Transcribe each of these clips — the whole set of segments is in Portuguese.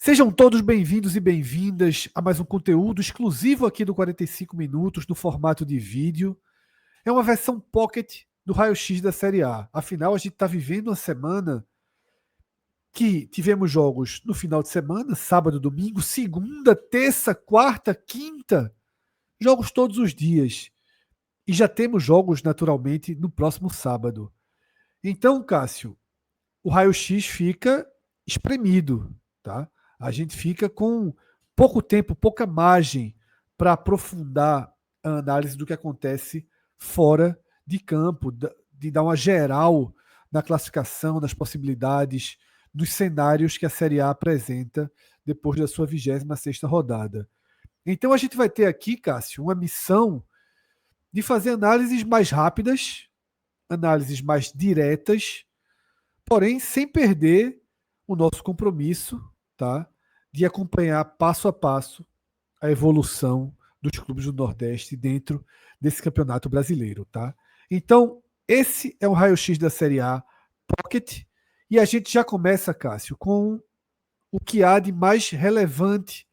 Sejam todos bem-vindos e bem-vindas a mais um conteúdo exclusivo aqui do 45 Minutos, no formato de vídeo. É uma versão pocket do raio-x da Série A. Afinal, a gente está vivendo uma semana que tivemos jogos no final de semana, sábado, domingo, segunda, terça, quarta, quinta, jogos todos os dias. E já temos jogos, naturalmente, no próximo sábado. Então, Cássio, o raio-x fica espremido, tá? A gente fica com pouco tempo, pouca margem para aprofundar a análise do que acontece fora de campo, de dar uma geral na classificação, nas possibilidades, dos cenários que a Série A apresenta depois da sua 26ª rodada. Então a gente vai ter aqui, Cássio, uma missão de fazer análises mais rápidas, análises mais diretas, porém sem perder o nosso compromisso, tá, de acompanhar passo a passo a evolução dos clubes do Nordeste dentro desse campeonato brasileiro, tá? Então, esse é o raio-x da Série A Pocket e a gente já começa, Cássio, com o que há de mais relevante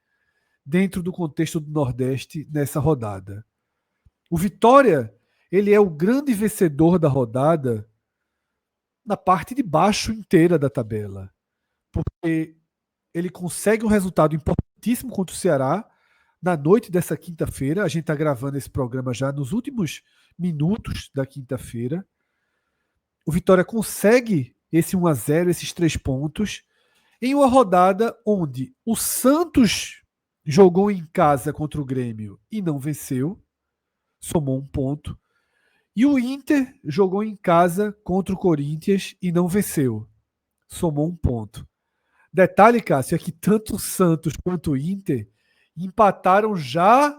dentro do contexto do Nordeste nessa rodada. O Vitória, ele é o grande vencedor da rodada na parte de baixo inteira da tabela, porque ele consegue um resultado importantíssimo contra o Ceará na noite dessa quinta-feira. A gente está gravando esse programa já nos últimos minutos da quinta-feira. O Vitória consegue esse 1-0, esses 3 pontos, em uma rodada onde o Santos jogou em casa contra o Grêmio e não venceu, somou 1 ponto. E o Inter jogou em casa contra o Corinthians e não venceu, somou 1 ponto. Detalhe, Cássio, é que tanto o Santos quanto o Inter empataram já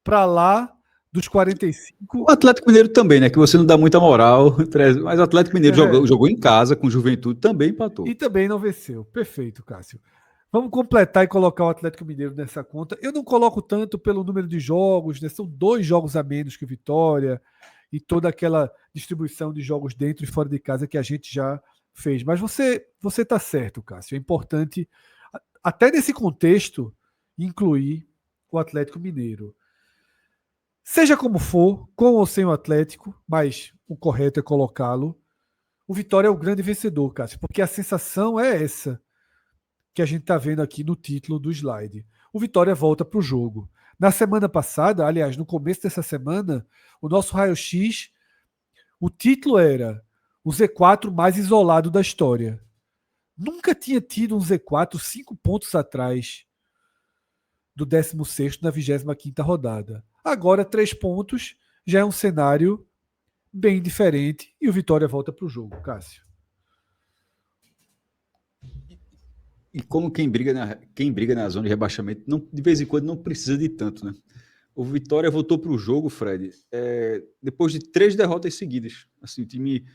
para lá dos 45. O Atlético Mineiro também, né? Que você não dá muita moral, mas o Atlético Mineiro jogou em casa com o Juventude, também empatou. E também não venceu. Perfeito, Cássio. Vamos completar e colocar o Atlético Mineiro nessa conta. Eu não coloco tanto pelo número de jogos, né? São 2 jogos a menos que o Vitória e toda aquela distribuição de jogos dentro e fora de casa que a gente já fez. Mas você está certo, Cássio. É importante, até nesse contexto, incluir o Atlético Mineiro. Seja como for, com ou sem o Atlético, mas o correto é colocá-lo, o Vitória é o grande vencedor, Cássio, porque a sensação é essa que a gente está vendo aqui no título do slide. O Vitória volta para o jogo. Na semana passada, aliás, no começo dessa semana, o nosso raio-x, o título era o Z4 mais isolado da história. Nunca tinha tido um Z4 5 pontos atrás do 16º na 25ª rodada. Agora, 3 pontos já é um cenário bem diferente e o Vitória volta para o jogo, Cássio. E como quem briga na zona de rebaixamento, não, de vez em quando não precisa de tanto, né? O Vitória voltou para o jogo, Fred, depois de 3 derrotas seguidas. Assim, o time...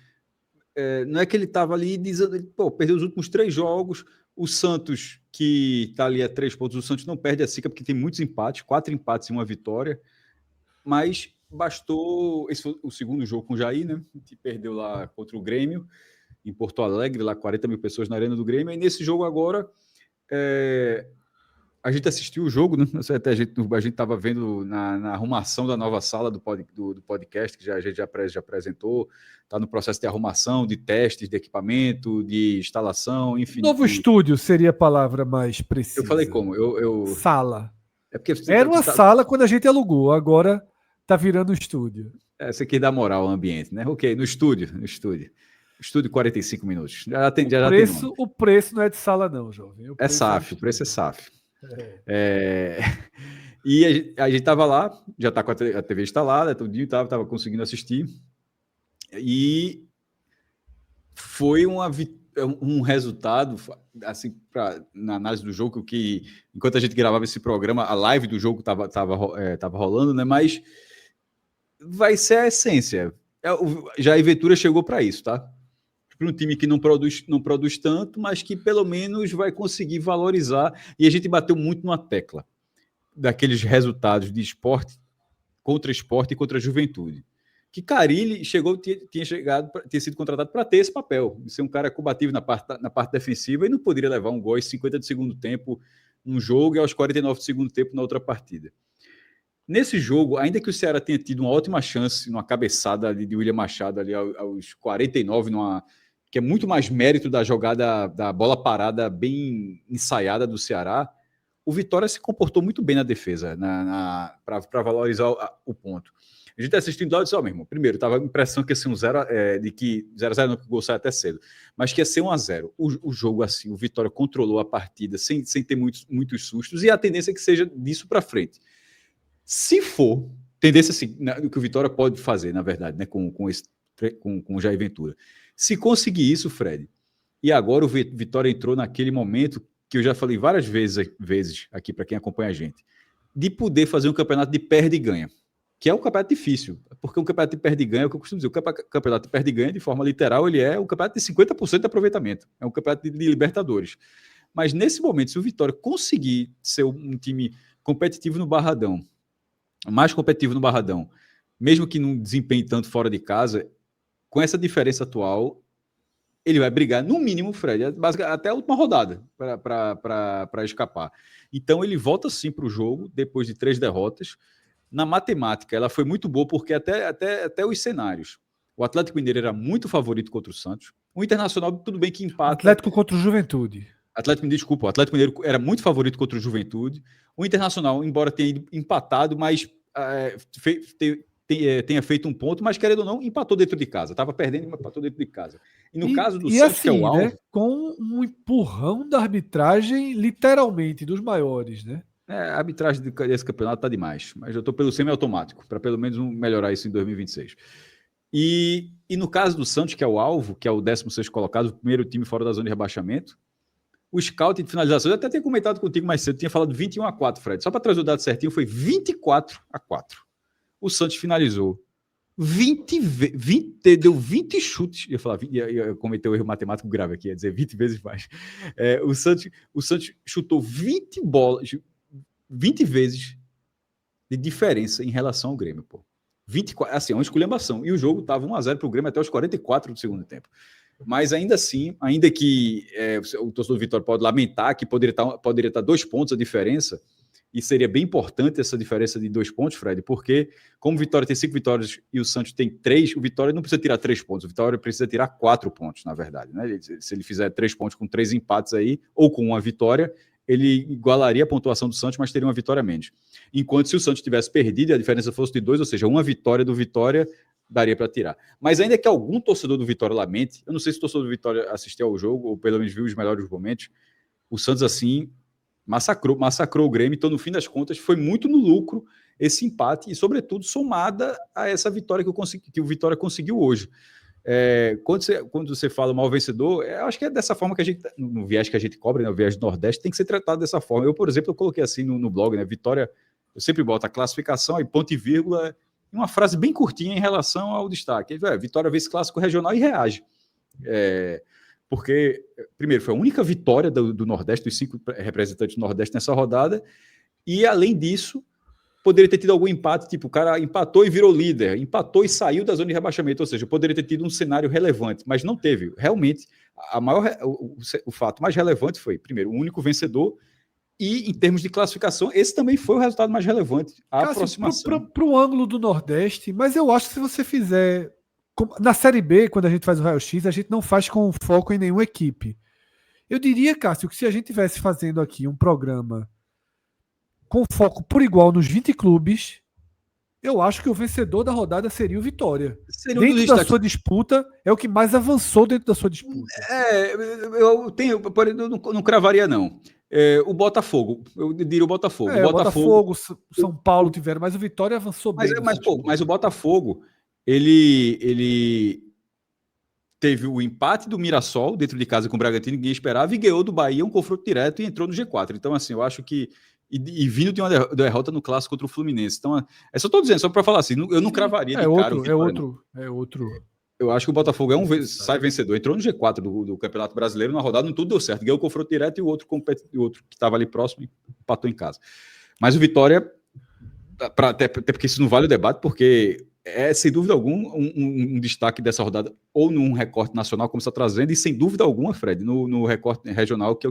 não é que ele estava ali dizendo, perdeu os últimos 3 jogos. O Santos, que está ali a 3 pontos, o Santos não perde a zica porque tem muitos empates, 4 empates e 1 vitória. Mas bastou... Esse foi o segundo jogo com o Jair, né? Que perdeu lá contra o Grêmio, em Porto Alegre, lá 40 mil pessoas na Arena do Grêmio. E nesse jogo agora... A gente assistiu o jogo, né? Até a gente estava vendo na arrumação da nova sala do podcast, que a gente já apresentou, está no processo de arrumação, de testes de equipamento, de instalação, enfim. Novo estúdio seria a palavra mais precisa. Eu falei como? Sala. É porque era uma sala quando a gente alugou, agora está virando estúdio. Você quer dar moral ao ambiente, né? Ok, no estúdio. Estúdio 45 minutos. O preço não é de sala não, jovem. O preço é SAF. E a gente estava lá, já está com a TV instalada, tudinho, estava conseguindo assistir, e foi um resultado, assim, na análise do jogo, que enquanto a gente gravava esse programa, a live do jogo estava rolando, né? Mas vai ser a essência. Jair Ventura chegou para isso, tá? Para um time que não produz tanto, mas que pelo menos vai conseguir valorizar. E a gente bateu muito numa tecla daqueles resultados de esporte contra a juventude, que Carille tinha sido contratado para ter esse papel, de ser um cara combativo na parte defensiva e não poderia levar um gol aos 50 do segundo tempo num jogo e aos 49 do segundo tempo na outra partida. Nesse jogo, ainda que o Ceará tenha tido uma ótima chance numa cabeçada ali de William Machado ali aos 49, que é muito mais mérito da jogada da bola parada bem ensaiada do Ceará, o Vitória se comportou muito bem na defesa para valorizar o ponto. A gente assistindo lá e disse, meu irmão, primeiro, tava a impressão que ia ser um 0x0, de que 0x0 não, que o gol sai até cedo, mas que ia ser 1x0. O jogo, assim, o Vitória controlou a partida sem ter muitos sustos, e a tendência é que seja disso para frente. Se for, tendência assim, o que o Vitória pode fazer, na verdade, né, com o Jair Ventura. Se conseguir isso, Fred, e agora o Vitória entrou naquele momento que eu já falei várias vezes aqui para quem acompanha a gente, de poder fazer um campeonato de perde e ganha, que é um campeonato difícil, porque um campeonato de perde e ganha é o que eu costumo dizer, o campeonato de perde e ganha, de forma literal, ele é um campeonato de 50% de aproveitamento, é um campeonato de Libertadores. Mas nesse momento, se o Vitória conseguir ser um time competitivo no Barradão, mais competitivo no Barradão, mesmo que não desempenhe tanto fora de casa, com essa diferença atual, ele vai brigar, no mínimo, Fred, até a última rodada para escapar. Então, ele volta sim para o jogo, depois de 3 derrotas. Na matemática, ela foi muito boa, porque até os cenários. O Atlético Mineiro era muito favorito contra o Santos. O Internacional, tudo bem que empata. Atlético contra o Juventude. O Atlético Mineiro era muito favorito contra o Juventude. O Internacional, embora tenha empatado, mas tenha feito um ponto, mas querendo ou não, empatou dentro de casa. Estava perdendo, mas empatou dentro de casa. E no caso do Santos, assim, que é o alvo... Né, com um empurrão da arbitragem, literalmente, dos maiores, né? A arbitragem desse campeonato está demais, mas eu estou pelo semi-automático, para pelo menos melhorar isso em 2026. E no caso do Santos, que é o alvo, que é o 16º colocado, o primeiro time fora da zona de rebaixamento, o scout de finalização, eu até tinha comentado contigo mais cedo, tinha falado 21-4, Fred. Só para trazer o dado certinho, foi 24-4. O Santos finalizou 20 deu 20 chutes. Eu cometeu um erro matemático grave aqui, ia dizer 20 vezes mais. O Santos chutou 20 bolas, 20 vezes de diferença em relação ao Grêmio, pô. 24, assim, é uma esculhambação. E o jogo estava 1x0 para o Grêmio até os 44 do segundo tempo. Mas ainda assim, ainda que o torcedor do Vitória pode lamentar que poderia estar 2 pontos a diferença, e seria bem importante essa diferença de 2 pontos, Fred, porque como o Vitória tem 5 vitórias e o Santos tem 3, o Vitória não precisa tirar 3 pontos, o Vitória precisa tirar 4 pontos, na verdade. Né? Se ele fizer 3 pontos com 3 empates aí, ou com uma vitória, ele igualaria a pontuação do Santos, mas teria uma vitória a menos. Enquanto se o Santos tivesse perdido e a diferença fosse de 2, ou seja, uma vitória do Vitória, daria para tirar. Mas ainda que algum torcedor do Vitória lamente, eu não sei se o torcedor do Vitória assistiu ao jogo, ou pelo menos viu os melhores momentos, o Santos, assim, massacrou o Grêmio, então, no fim das contas, foi muito no lucro esse empate, e, sobretudo, somada a essa vitória que o Vitória conseguiu hoje. Quando você fala mal vencedor, eu acho que é dessa forma que a gente, no viés que a gente cobra, né, o viés do Nordeste, tem que ser tratado dessa forma. Eu, por exemplo, eu coloquei assim no blog, né, Vitória, eu sempre boto a classificação e ponto e vírgula, uma frase bem curtinha em relação ao destaque. Vitória vence clássico regional e reage. Porque, primeiro, foi a única vitória do Nordeste, dos 5 representantes do Nordeste nessa rodada, e, além disso, poderia ter tido algum empate, tipo, o cara empatou e virou líder, empatou e saiu da zona de rebaixamento, ou seja, poderia ter tido um cenário relevante, mas não teve. Realmente, o fato mais relevante foi, primeiro, o único vencedor, e em termos de classificação, esse também foi o resultado mais relevante, a aproximação. Para o ângulo do Nordeste, mas eu acho que se você fizer... Na Série B, quando a gente faz o raio-x, a gente não faz com foco em nenhuma equipe. Eu diria, Cássio, que se a gente estivesse fazendo aqui um programa com foco por igual nos 20 clubes, eu acho que o vencedor da rodada seria o Vitória. Dentro da sua disputa, é o que mais avançou dentro da sua disputa. Eu não cravaria, não. O Botafogo, eu diria o Botafogo. O Botafogo, São Paulo tiveram, mas o Vitória avançou bem. Mas o Botafogo, ele teve o empate do Mirassol dentro de casa com o Bragantino, ninguém esperava, e ganhou do Bahia um confronto direto e entrou no G4. Então, assim, eu acho que... E vindo de uma derrota no clássico contra o Fluminense. Então, só estou dizendo, só para falar assim, eu não cravaria de cara o Vitória. É outro. Eu acho que o Botafogo sai vencedor. Entrou no G4 do Campeonato Brasileiro, na rodada, não tudo deu certo. Ganhou o confronto direto e o outro que estava ali próximo empatou em casa. Mas o Vitória, até porque isso não vale o debate, porque é sem dúvida alguma um destaque dessa rodada, ou num recorte nacional, como você está trazendo, e sem dúvida alguma, Fred, no recorte regional, que é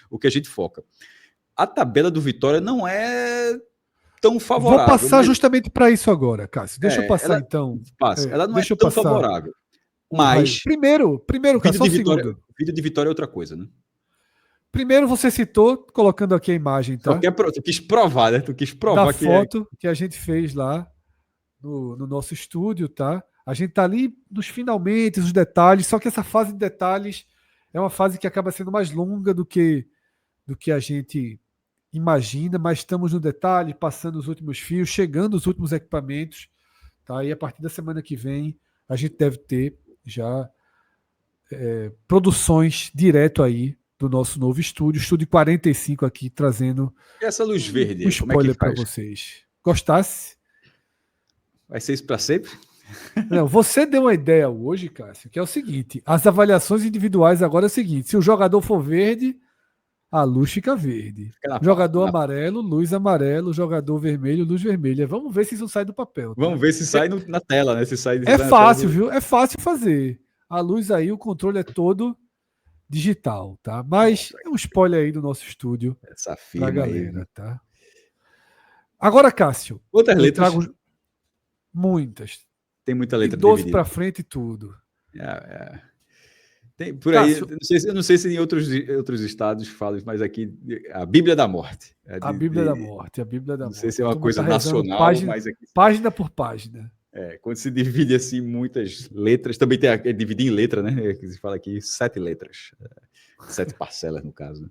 o que a gente foca. A tabela do Vitória não é tão Vou favorável, passar mas justamente para isso agora, Cássio. Deixa eu passar ela então. passa. Ela não é Deixa eu tão passar favorável, o raio. mas Primeiro, Cássio, vida só de um Vitória, segundo. vida de Vitória é outra coisa, né? Primeiro você citou, colocando aqui a imagem, Só tá? que tu quis provar, né? Tu quis Da provar que é. foto que a gente fez lá no nosso estúdio, tá? A gente tá ali nos finalmente, os detalhes, só que essa fase de detalhes é uma fase que acaba sendo mais longa do que a gente imagina, mas estamos no detalhe, passando os últimos fios, chegando os últimos equipamentos, tá? E a partir da semana que vem a gente deve ter já produções direto aí do nosso novo estúdio 45 aqui, trazendo E essa luz verde um aí, como é que spoiler para faz? vocês. Gostasse? Vai ser isso para sempre? Não, você deu uma ideia hoje, Cássio, que é o seguinte: as avaliações individuais agora é o seguinte: se o jogador for verde, a luz fica verde. Fica na pauta. Jogador amarelo, luz amarelo. Jogador vermelho, luz vermelha. Vamos ver se isso sai do papel, tá? Vamos ver se sai na tela, né? Se sai É na tela fácil, viu? É fácil fazer. A luz aí, o controle é todo digital, tá? Mas Nossa, é um spoiler aí do nosso estúdio essa pra firma aí, viu? galera, tá? Agora, Cássio, Quantas eu letras? trago muitas. Tem muita De letra 12 dividida. pra frente e tudo. É, é. Tem, por aí, Cássio, eu não sei se em outros estados falam, mas aqui a Bíblia da Morte. a Bíblia da Morte, a Bíblia da Não sei se Morte. é A uma turma tá coisa rezando nacional, mas aqui, página por página. quando se divide assim muitas letras, também tem dividir em letra, né? Que se fala aqui 7 letras, 7 parcelas no caso. Né?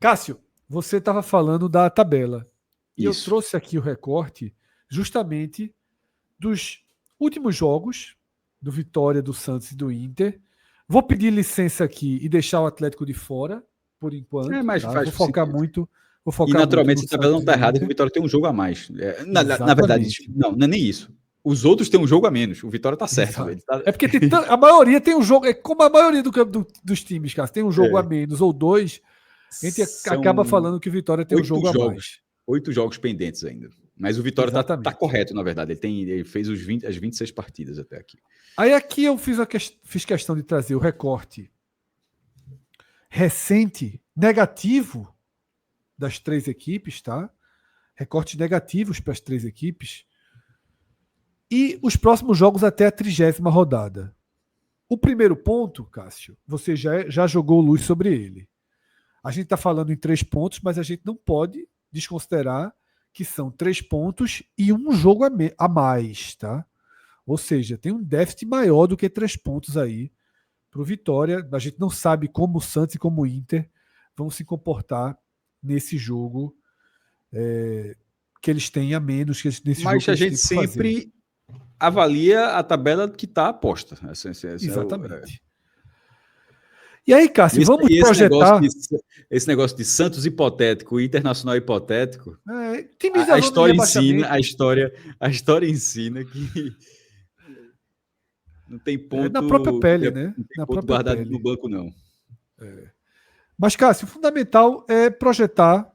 Cássio, você estava falando da tabela. E eu Isso. trouxe aqui o recorte justamente dos últimos jogos do Vitória, do Santos e do Inter. Vou pedir licença aqui e deixar o Atlético de fora, por enquanto. Mas Tá? faz sentido. Vou E focar muito naturalmente no essa tabela não Santos e está no errada, que o Inter. Vitória tem um jogo a mais. Na verdade, Exatamente. não é nem isso. Os outros têm um jogo a menos. O Vitória está certo. Ele tá... É porque a maioria tem um jogo. É como a maioria dos times, cara. Tem um jogo a menos ou dois. A gente acaba São falando que o Vitória tem um 8 jogo a jogos. mais. 8 jogos pendentes ainda. Mas o Vitória tá Exatamente. correto, na verdade. Ele fez as 26 partidas até aqui. Aí aqui eu fiz questão de trazer o recorte recente, negativo das três equipes, tá? Recortes negativos para as três equipes. E os próximos jogos até a 30ª rodada. O primeiro ponto, Cássio, você já jogou luz sobre ele. A gente está falando em 3 pontos, mas a gente não pode desconsiderar que são 3 pontos e um jogo a mais, tá? Ou seja, tem um déficit maior do que 3 pontos aí para o Vitória. A gente não sabe como o Santos e como o Inter vão se comportar nesse jogo que eles têm a menos que nesse jogo Mas que a eles gente têm por fazer. sempre avalia a tabela que está aposta. Exatamente. E aí, Cássio, vamos esse projetar. Esse negócio de Santos hipotético, Internacional hipotético, Times da a zona de história ensina, rebaixamento. a história ensina que não tem ponto, Na própria pele, né? não tem Na ponto própria guardado pele. no banco, não. Mas, Cássio, o fundamental é projetar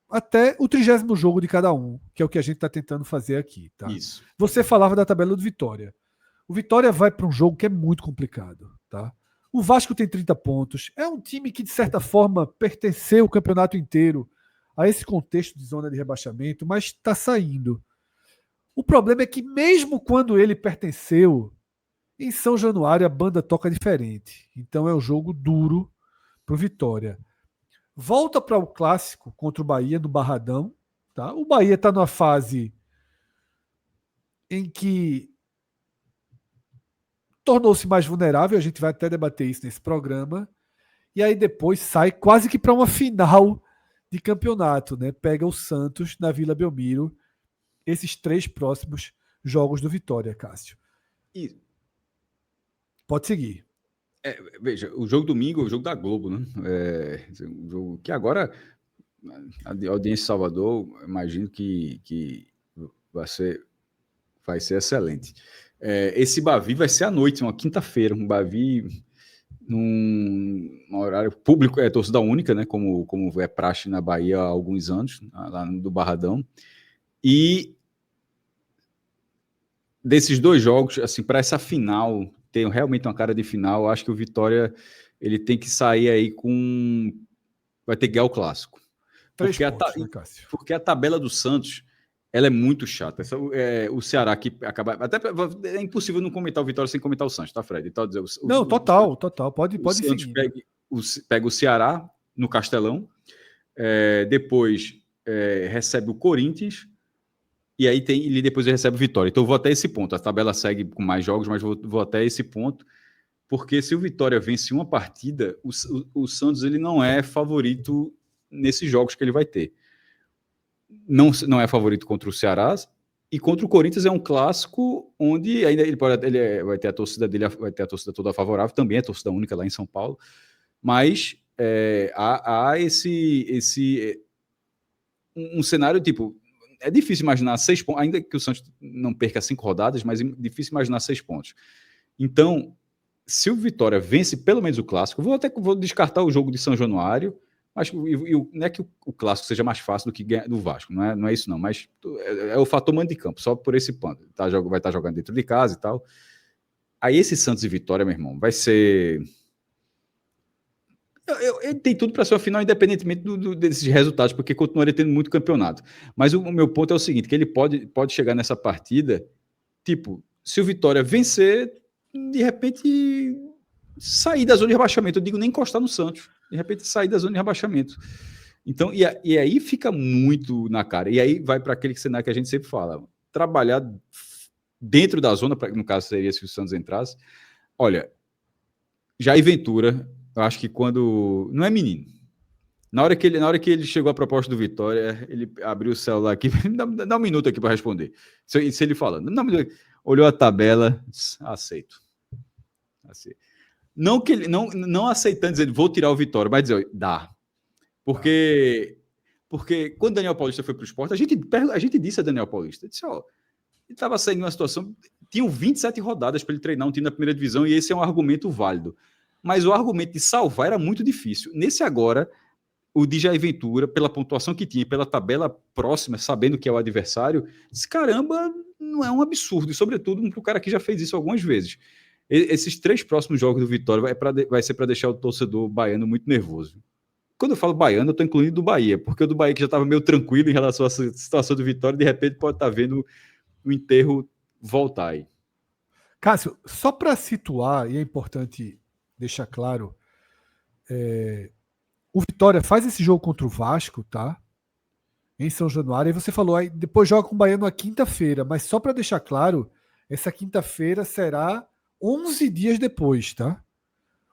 até o 30º jogo de cada um, que é o que a gente está tentando fazer aqui. Tá? Isso. Você falava da tabela do Vitória. O Vitória vai para um jogo que é muito complicado. Tá? O Vasco tem 30 pontos. É um time que, de certa forma, pertenceu o campeonato inteiro a esse contexto de zona de rebaixamento, mas está saindo. O problema é que, mesmo quando ele pertenceu, em São Januário a banda toca diferente. Então é um jogo duro para o Vitória. Volta para o clássico contra o Bahia no Barradão. Tá? O Bahia está numa fase em que tornou-se mais vulnerável. A gente vai até debater isso nesse programa. E aí depois sai quase que para uma final de campeonato. Né? Pega o Santos na Vila Belmiro. Esses 3 próximos jogos do Vitória, Cássio. Pode seguir. Veja, o jogo domingo é o jogo da Globo, né? Um jogo que agora a audiência de Salvador, imagino que vai ser excelente. Esse Bavi vai ser à noite, uma quinta-feira, um Bavi num horário público, torcida única, né? Como é praxe na Bahia há alguns anos, lá do Barradão. E desses dois jogos, assim, para essa final ter realmente uma cara de final, eu acho que o Vitória ele tem que sair aí com... Vai ter que ganhar o clássico. 3 pontos, né, Cássio? Porque a tabela do Santos ela é muito chata. O Ceará que acaba... Até é impossível não comentar o Vitória sem comentar o Santos, tá, Fred? Então, Não, total. Pode Santos seguir. pega o Ceará no Castelão, depois recebe o Corinthians, e aí depois ele recebe o Vitória. Então eu vou até esse ponto. A tabela segue com mais jogos, mas vou até esse ponto, porque se o Vitória vence uma partida, o Santos ele não é favorito nesses jogos que ele vai ter. Não é favorito contra o Ceará, e contra o Corinthians é um clássico onde ainda vai ter a torcida dele, vai ter a torcida toda favorável, também é torcida única lá em São Paulo, mas há um cenário tipo, é difícil imaginar 6 pontos, ainda que o Santos não perca 5 rodadas, mas é difícil imaginar 6 pontos. Então, se o Vitória vence pelo menos o clássico, vou descartar o jogo de São Januário, mas não é que o clássico seja mais fácil do que do Vasco, não é isso não, mas é o fator mando de campo, só por esse ponto. Vai estar jogando dentro de casa e tal. Aí esse Santos e Vitória, meu irmão, vai ser... Ele tem tudo para ser uma final, independentemente desses resultados, porque continuaria tendo muito campeonato. Mas o meu ponto é o seguinte, que ele pode chegar nessa partida, tipo, se o Vitória vencer, de repente sair da zona de rebaixamento. Eu digo nem encostar no Santos. De repente sair da zona de rebaixamento. Então, e aí fica muito na cara. E aí vai para aquele cenário que a gente sempre fala. Trabalhar dentro da zona, no caso seria se o Santos entrasse. Olha, Jair Ventura, eu acho que quando... Não é menino. Na hora que ele chegou à proposta do Vitória, ele abriu o celular aqui, dá um minuto aqui para responder. Se ele fala, olhou a tabela, aceito. Não que ele não aceitando dizer, vou tirar o Vitória, mas dizer, dá. Porque quando Daniel Paulista foi para o Sport, a gente disse a Daniel Paulista, disse, ele estava saindo de uma situação, tinham 27 rodadas para ele treinar um time da primeira divisão, e esse é um argumento válido. Mas o argumento de salvar era muito difícil. Nesse agora, o de Jair Ventura, pela pontuação que tinha, pela tabela próxima, sabendo que é o adversário, disse, caramba, não é um absurdo, e sobretudo para o cara que já fez isso algumas vezes. Esses 3 próximos jogos do Vitória vai ser para deixar o torcedor baiano muito nervoso. Quando eu falo baiano, eu estou incluindo do Bahia, porque o do Bahia que já estava meio tranquilo em relação à situação do Vitória, de repente pode estar vendo o enterro voltar aí. Cássio, só para situar, e é importante deixar claro, o Vitória faz esse jogo contra o Vasco, tá? Em São Januário, e você falou, aí depois joga com o Baiano na quinta-feira, mas só para deixar claro, essa quinta-feira será 11 dias depois, tá?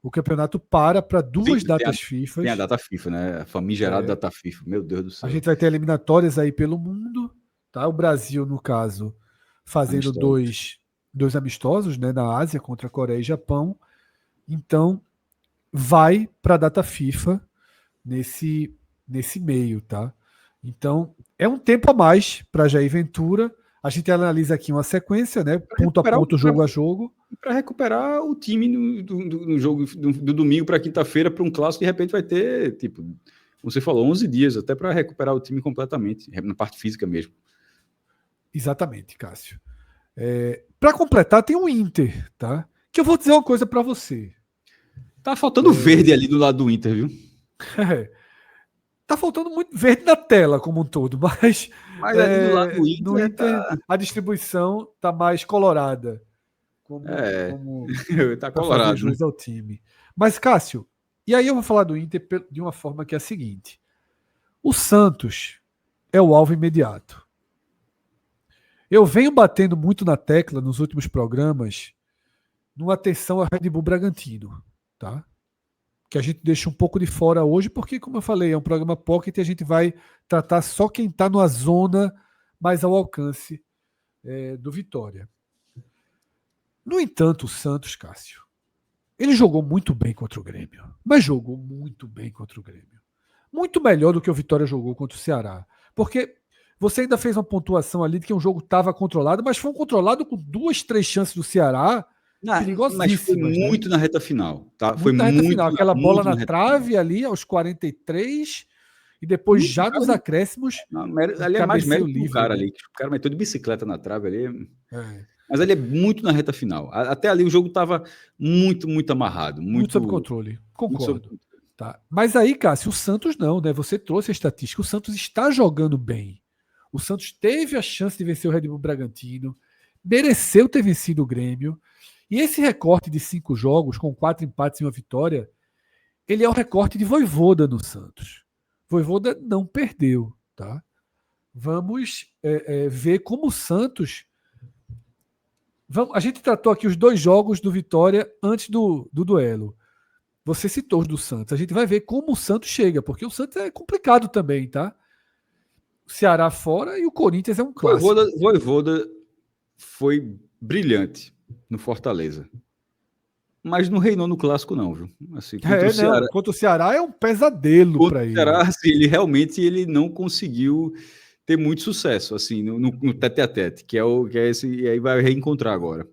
O campeonato para 2 datas FIFA. Tem a data FIFA, né? A famigerada data FIFA. Meu Deus do céu. A gente vai ter eliminatórias aí pelo mundo, tá? O Brasil, no caso, fazendo dois amistosos, né, na Ásia contra Coreia e Japão. Então, vai para a data FIFA nesse meio, tá? Então, é um tempo a mais para Jair Ventura. A gente analisa aqui uma sequência, né? Ponto a ponto, jogo a jogo. Para recuperar o time do jogo do domingo para quinta-feira, para um clássico, de repente vai ter, tipo, como você falou, 11 dias, até para recuperar o time completamente, na parte física mesmo. Exatamente, Cássio. Para completar, tem o Inter, tá? Que eu vou dizer uma coisa para você. Tá faltando verde ali do lado do Inter, viu? Tá faltando muito verde na tela como um todo, mas ali do lado do Inter, no Inter a distribuição tá mais colorada. Como tá colorado, jus ao time. Mas, Cássio, e aí eu vou falar do Inter de uma forma que é a seguinte. O Santos é o alvo imediato. Eu venho batendo muito na tecla nos últimos programas numa atenção a Red Bull Bragantino, tá? Que a gente deixa um pouco de fora hoje, porque, como eu falei, é um programa pocket e a gente vai tratar só quem está numa zona mais ao alcance do Vitória. No entanto, o Santos, Cássio, ele jogou muito bem contra o Grêmio, mas jogou muito bem contra o Grêmio. Muito melhor do que o Vitória jogou contra o Ceará. Porque você ainda fez uma pontuação ali de que um jogo estava controlado, mas foi um controlado com 2, 3 chances do Ceará perigosíssimas. Mas foi muito, né? Na reta final. Tá? Foi muito na reta final. Aquela bola na trave ali aos 43 E depois, já nos acréscimos, ali é mais mérito do livre, cara né? ali. O cara meteu de bicicleta na trave ali. É. Mas ali é muito na reta final. Até ali o jogo estava muito, muito amarrado. Muito sob controle. Concordo. Tá. Mas aí, Cássio, o Santos não, né? Você trouxe a estatística. O Santos está jogando bem. O Santos teve a chance de vencer o Red Bull Bragantino, mereceu ter vencido o Grêmio. E esse recorte de 5 jogos, com 4 empates e uma vitória, ele é o recorte de Vojvoda no Santos. Vojvoda não perdeu, tá? Vamos ver como o Santos... a gente tratou aqui os 2 jogos do Vitória antes do duelo. Você citou os do Santos. A gente vai ver como o Santos chega, porque o Santos é complicado também, tá? O Ceará fora e o Corinthians é um clássico. Vojvoda foi brilhante no Fortaleza. Mas não reinou no clássico, não, viu? Assim, contra o Ceará é um pesadelo para ele. O Ceará, assim, ele não conseguiu ter muito sucesso, assim, no tete-a-tete, que é esse, e aí vai reencontrar agora.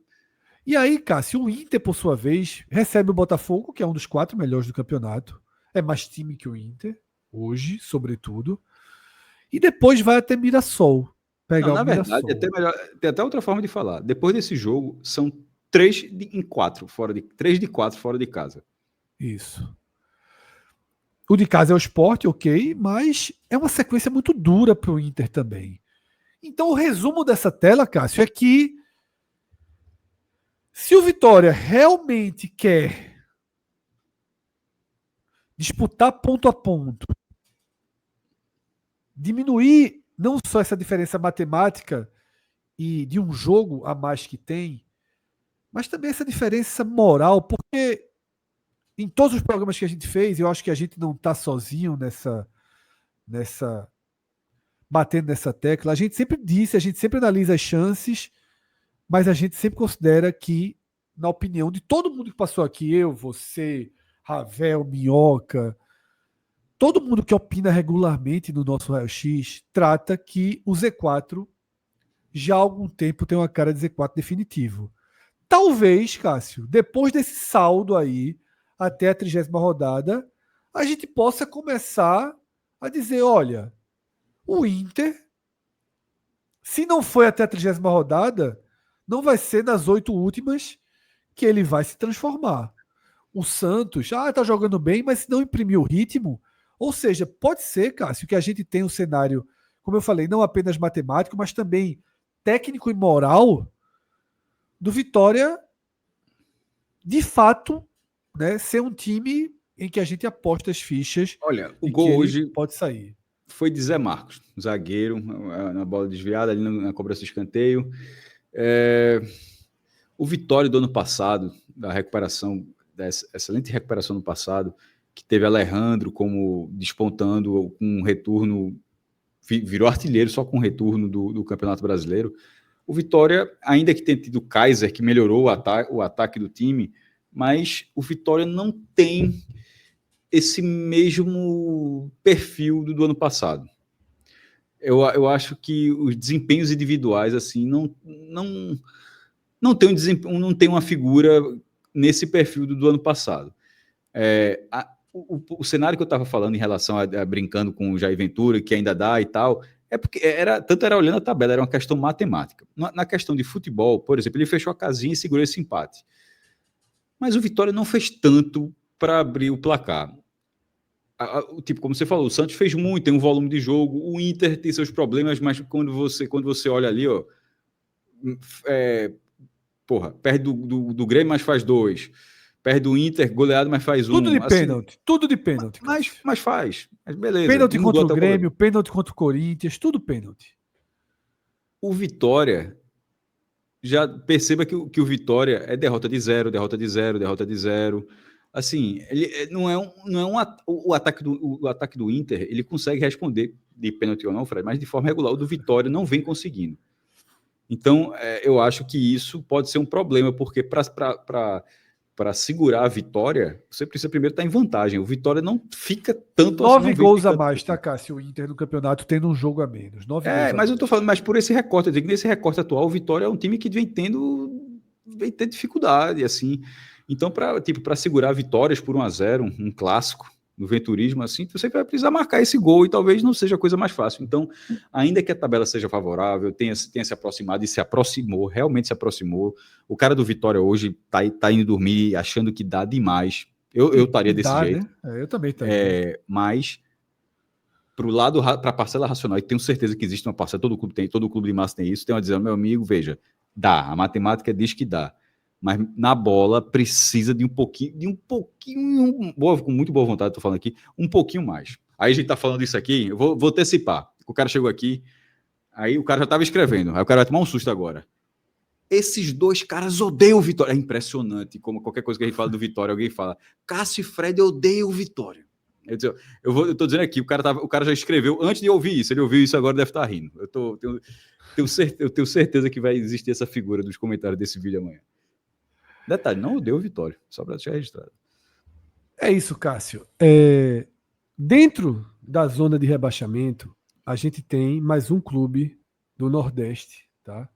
E aí, Cássio, o Inter, por sua vez, recebe o Botafogo, que é um dos 4 melhores do campeonato. É mais time que o Inter, hoje, sobretudo. E depois vai até Mirassol. Na verdade, tem até outra forma de falar. Depois desse jogo, são 3 de 4 fora de casa. Isso. O de casa é o Sport, ok, mas é uma sequência muito dura para o Inter também. Então, o resumo dessa tela, Cássio, é que se o Vitória realmente quer disputar ponto a ponto, diminuir não só essa diferença matemática e de um jogo a mais que tem, mas também essa diferença moral, porque em todos os programas que a gente fez, eu acho que a gente não está sozinho nessa batendo nessa tecla. A gente sempre disse, a gente sempre analisa as chances, mas a gente sempre considera que, na opinião de todo mundo que passou aqui, eu, você, Ravel, Minhoca, todo mundo que opina regularmente no nosso raio-x, trata que o Z4 já há algum tempo tem uma cara de Z4 definitivo. Talvez, Cássio, depois desse saldo aí, até a 30ª rodada, a gente possa começar a dizer, olha, o Inter, se não foi até a 30ª rodada, não vai ser nas 8 últimas que ele vai se transformar. O Santos, tá jogando bem, mas se não imprimir o ritmo, ou seja, pode ser, Cássio, que a gente tenha um cenário, como eu falei, não apenas matemático, mas também técnico e moral do Vitória, de fato, né, ser um time em que a gente aposta as fichas. Olha, o gol hoje pode sair. Foi de Zé Marcos, zagueiro, na bola desviada, ali na cobrança de escanteio. O Vitória do ano passado, da excelente recuperação no passado, que teve Alejandro como despontando com um retorno, virou artilheiro só com o retorno do Campeonato Brasileiro. O Vitória, ainda que tenha tido o Kaiser, que melhorou o ataque do time, mas o Vitória não tem esse mesmo perfil do ano passado. Eu acho que os desempenhos individuais assim não tem uma figura nesse perfil do ano passado. O cenário que eu estava falando em relação a brincando com o Jair Ventura, que ainda dá e tal, é porque tanto era olhando a tabela, era uma questão matemática. Na questão de futebol, por exemplo, ele fechou a casinha e segurou esse empate. Mas o Vitória não fez tanto para abrir o placar. Tipo, como você falou, o Santos fez muito, tem um volume de jogo, o Inter tem seus problemas, mas quando você olha ali, ó, perde do Grêmio, mas faz 2. Perde do Inter, goleado, mas faz 1. Tudo de pênalti. Mas faz. Mas beleza. Pênalti contra o Grêmio, pênalti contra o Corinthians, tudo pênalti. O Vitória, já perceba que o Vitória é derrota de 0, derrota de 0, derrota de 0. Assim, ele não é o ataque do Inter, ele consegue responder de pênalti ou não, Fred, mas de forma regular. O do Vitória não vem conseguindo. Então, eu acho que isso pode ser um problema, porque para segurar a vitória, você precisa primeiro estar em vantagem. O Vitória não fica tanto 9 gols a mais, tá, Cássio? O Inter no campeonato tendo um jogo a menos. 9 gols mas eu tô falando, mas por esse recorte, eu digo que nesse recorte atual, o Vitória é um time que vem tendo dificuldade, assim. Então, para segurar vitórias por 1-0, um clássico, no venturismo, assim, você vai precisar marcar esse gol e talvez não seja a coisa mais fácil. Então, ainda que a tabela seja favorável, tenha se aproximado e se aproximou, realmente se aproximou. O cara do Vitória hoje tá indo dormir achando que dá demais. Eu estaria desse dá, jeito. né? Eu também estaria. Mas para a parcela racional, e tenho certeza que existe uma parcela, todo clube de massa tem isso, tem uma dizendo, meu amigo, veja, dá, a matemática diz que dá, mas na bola precisa de um pouquinho, com muito boa vontade, estou falando aqui, um pouquinho mais. Aí a gente está falando isso aqui, eu vou antecipar, o cara chegou aqui, aí o cara já estava escrevendo, aí o cara vai tomar um susto agora. Esses dois caras odeiam o Vitória. É impressionante como qualquer coisa que a gente fala do Vitória, alguém fala, Cássio e Fred odeiam o Vitória. Eu tô dizendo aqui, o cara já escreveu antes de ouvir isso. Ele ouviu isso agora, deve estar rindo. Eu tenho certeza que vai existir essa figura dos comentários desse vídeo amanhã. Detalhe, não odeio o Vitória, só para deixar registrado. É isso, Cássio. Dentro da zona de rebaixamento, a gente tem mais um clube do Nordeste, tá?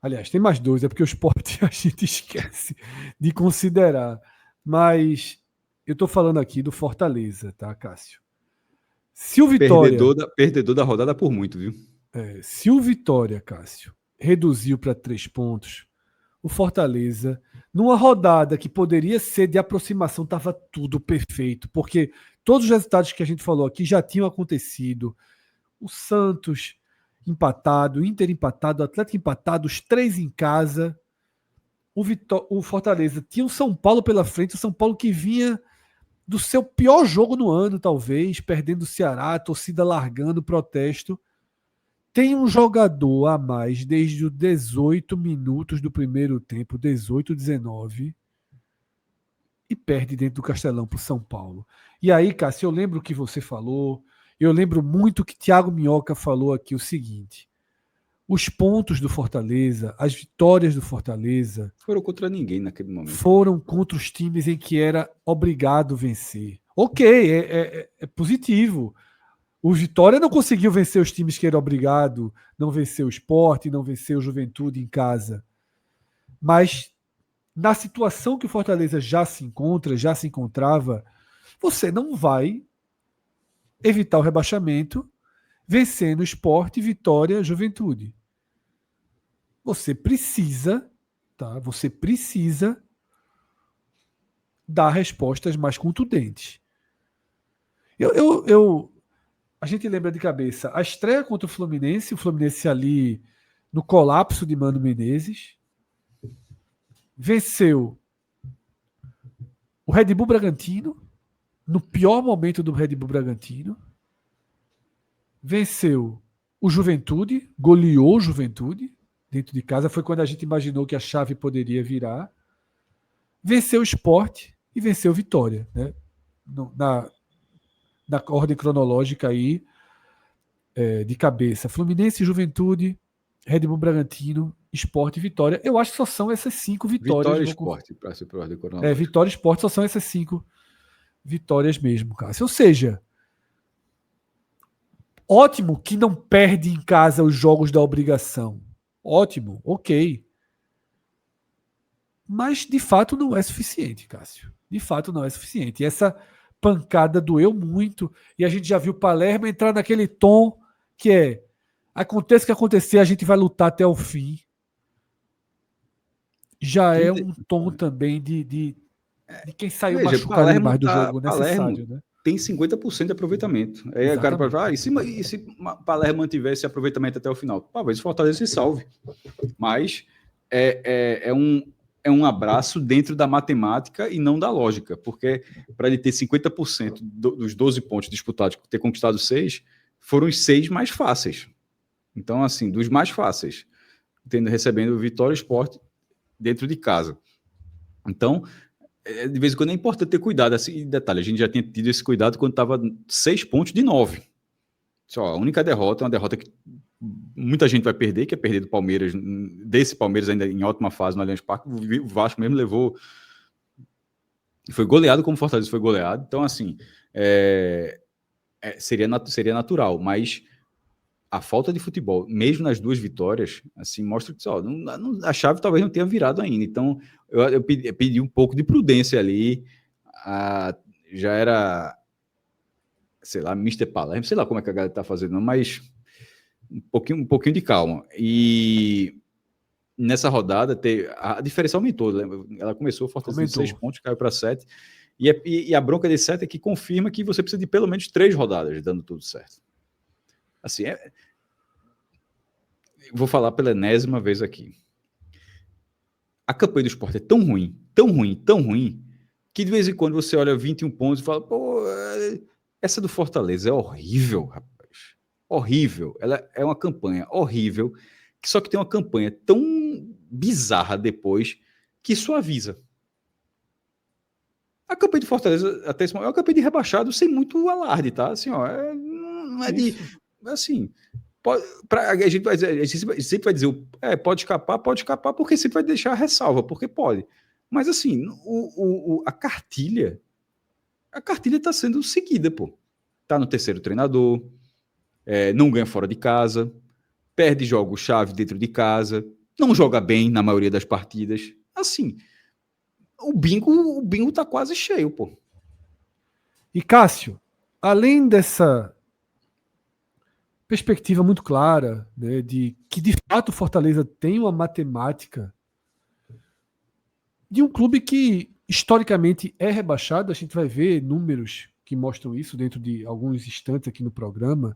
Aliás, tem mais dois, é porque o Sport a gente esquece de considerar. Mas eu estou falando aqui do Fortaleza, tá, Cássio? Se o Vitória. Perdedor da rodada por muito, viu? Se o Vitória, Cássio, reduziu para 3 pontos, o Fortaleza, numa rodada que poderia ser de aproximação, estava tudo perfeito, porque todos os resultados que a gente falou aqui já tinham acontecido. O Santos empatado, o Inter empatado, o Atlético empatado, os 3 em casa. O Fortaleza tinha o São Paulo pela frente, o São Paulo que vinha do seu pior jogo no ano, talvez, perdendo o Ceará, a torcida largando o protesto. Tem um jogador a mais desde os 18 minutos do primeiro tempo, 18, 19, e perde dentro do Castelão para o São Paulo. E aí, Cássio, eu lembro o que você falou, eu lembro muito que Thiago Minhoca falou aqui o seguinte: os pontos do Fortaleza, as vitórias do Fortaleza foram contra ninguém naquele momento. Foram contra os times em que era obrigado vencer. Ok, é positivo. O Vitória não conseguiu vencer os times que era obrigado, não venceu o Sport, não venceu o Juventude em casa. Mas na situação que o Fortaleza já se encontrava, você não vai evitar o rebaixamento vencendo o Sport, Vitória, Juventude. Você precisa, tá? Você precisa dar respostas mais contundentes. A gente lembra de cabeça a estreia contra o Fluminense ali no colapso de Mano Menezes, venceu o Red Bull Bragantino, no pior momento do Red Bull Bragantino, venceu o Juventude, goleou o Juventude dentro de casa, foi quando a gente imaginou que a chave poderia virar, venceu o Sport e venceu o Vitória, né? Na ordem cronológica aí, de cabeça. Fluminense, Juventude, Red Bull Bragantino, Sport e Vitória. Eu acho que só são essas 5 vitórias. Vitória e Sport, para ser por ordem cronológica. Vitória e Sport só são essas 5 vitórias mesmo, cara. Ou seja, ótimo que não perde em casa os jogos da obrigação. Ótimo, ok. Mas, de fato, não é suficiente, Cássio. De fato, não é suficiente. E essa pancada doeu muito. E a gente já viu o Palermo entrar naquele tom que é: aconteça o que acontecer, a gente vai lutar até o fim. Já é um tom também de quem saiu machucado demais do jogo necessário, né? Tem 50% de aproveitamento. Aí o cara pode falar, e se Palermo mantivesse esse aproveitamento até o final? Talvez o Fortaleza se salve. Mas é um abraço dentro da matemática e não da lógica, porque para ele ter 50% dos 12 pontos disputados, ter conquistado 6, foram os 6 mais fáceis. Então, assim, dos mais fáceis, recebendo Vitória e Sport dentro de casa. Então, de vez em quando é importante ter cuidado. Assim, detalhe, a gente já tinha tido esse cuidado quando estava 6 pontos de 9. Só, a única derrota é uma derrota que muita gente vai perder, que é perder do Palmeiras, desse Palmeiras ainda em ótima fase no Allianz Parque. O Vasco mesmo levou, foi goleado como o Fortaleza foi goleado. Então, assim, seria natural, mas a falta de futebol, mesmo nas 2 vitórias, assim, mostra que a chave talvez não tenha virado ainda. Então, eu pedi um pouco de prudência ali. Já era sei lá, Mister Palermo, sei lá como é que a galera tá fazendo, mas um pouquinho de calma. E nessa rodada, a diferença aumentou. Ela começou, Fortaleza de 6 Aumentou. pontos, caiu para 7. E a bronca de 7 é que confirma que você precisa de pelo menos 3 rodadas, dando tudo certo. Assim, vou falar pela enésima vez aqui. A campanha do Sport é tão ruim, tão ruim, tão ruim, que de vez em quando você olha 21 pontos e fala, pô, essa do Fortaleza é horrível, rapaz. Horrível. Ela é uma campanha horrível, que só que tem uma campanha tão bizarra depois que suaviza. A campanha de Fortaleza, até esse momento, é uma campanha de rebaixado sem muito alarde, tá? Assim, ó, não é de. Assim, a gente vai dizer, a gente sempre vai dizer, pode escapar, porque sempre vai deixar a ressalva, porque pode. Mas assim, a cartilha está sendo seguida, pô. Tá no terceiro treinador, não ganha fora de casa, perde jogos-chave dentro de casa, não joga bem na maioria das partidas. Assim, o bingo tá quase cheio, pô. E Cássio, além dessa perspectiva muito clara, né, de que de fato o Fortaleza tem uma matemática de um clube que historicamente é rebaixado, a gente vai ver números que mostram isso dentro de alguns instantes aqui no programa,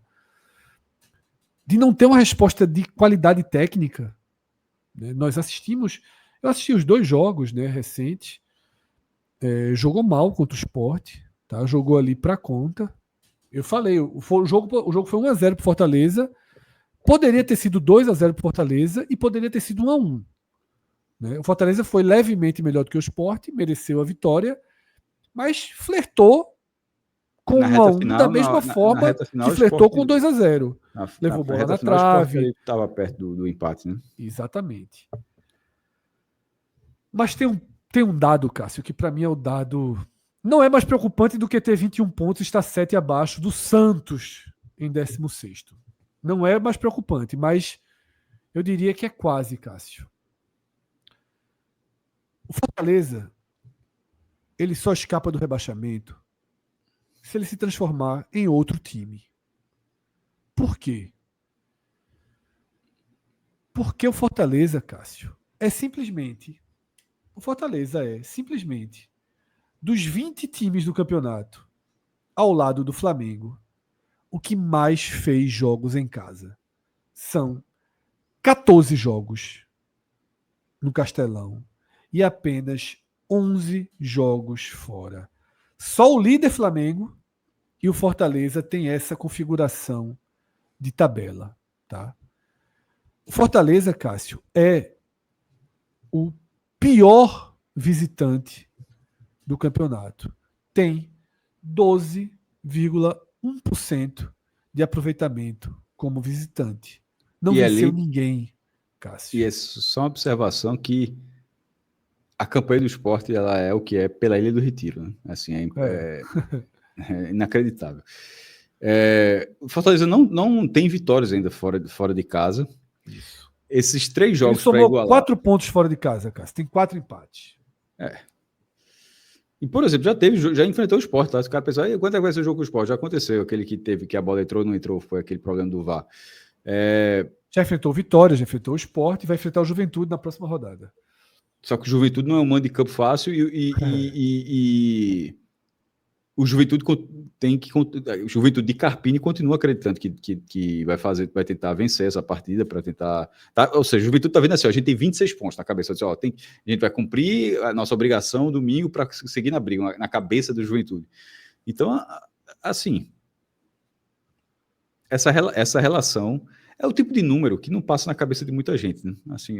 de não ter uma resposta de qualidade técnica. Né? Eu assisti os 2 jogos, né, recentes, jogou mal contra o Sport, tá? Jogou ali para conta. Eu falei, o jogo foi 1-0 pro Fortaleza, poderia ter sido 2-0 pro Fortaleza e poderia ter sido 1-1. Né? O Fortaleza foi levemente melhor do que o Sport, mereceu a vitória, mas flertou com Na 1 a reta 1 da final, mesma na forma reta que final, o flertou Sport, com 2-0. na Levou bola reta na final, o Sport trave. estava perto do empate, né? Exatamente. Mas tem um dado, Cássio, que para mim é o dado. Não é mais preocupante do que ter 21 pontos e estar 7 abaixo do Santos em 16º. Não é mais preocupante, mas eu diria que é quase, Cássio. O Fortaleza, ele só escapa do rebaixamento se ele se transformar em outro time. Por quê? Porque o Fortaleza, Cássio, o Fortaleza é simplesmente dos 20 times do campeonato, ao lado do Flamengo, o que mais fez jogos em casa. São 14 jogos no Castelão e apenas 11 jogos fora. Só o líder Flamengo e o Fortaleza tem essa configuração de tabela, tá? O Fortaleza, Cássio, é o pior visitante do campeonato. Tem 12,1% de aproveitamento como visitante. Não E venceu ali, ninguém, e Cássio. é só uma observação que a campanha do Sport ela é o que é pela Ilha do Retiro, né? Assim, É. é inacreditável. O Fortaleza não tem vitórias ainda fora de casa. Isso. Esses 3 Ele jogos para somou igualar. 4 pontos fora de casa, Cássio. Tem 4 empates. E, por exemplo, já enfrentou o Sport, tá? Os caras pensaram, quanto é que vai ser o jogo com o Sport? Já aconteceu, aquele que teve, que a bola entrou, não entrou, foi aquele problema do VAR. Já enfrentou o Vitória, já enfrentou o Sport e vai enfrentar o Juventude na próxima rodada. Só que o Juventude não é um mando de campo fácil e o Juventude tem que. O Juventude de Carpini continua acreditando que vai tentar vencer essa partida para tentar. Tá? Ou seja, o Juventude está vendo assim: ó, a gente tem 26 pontos na cabeça. Ó, a gente vai cumprir a nossa obrigação domingo para seguir na briga, na cabeça do Juventude. Então, assim, essa relação é o tipo de número que não passa na cabeça de muita gente. Né? Assim,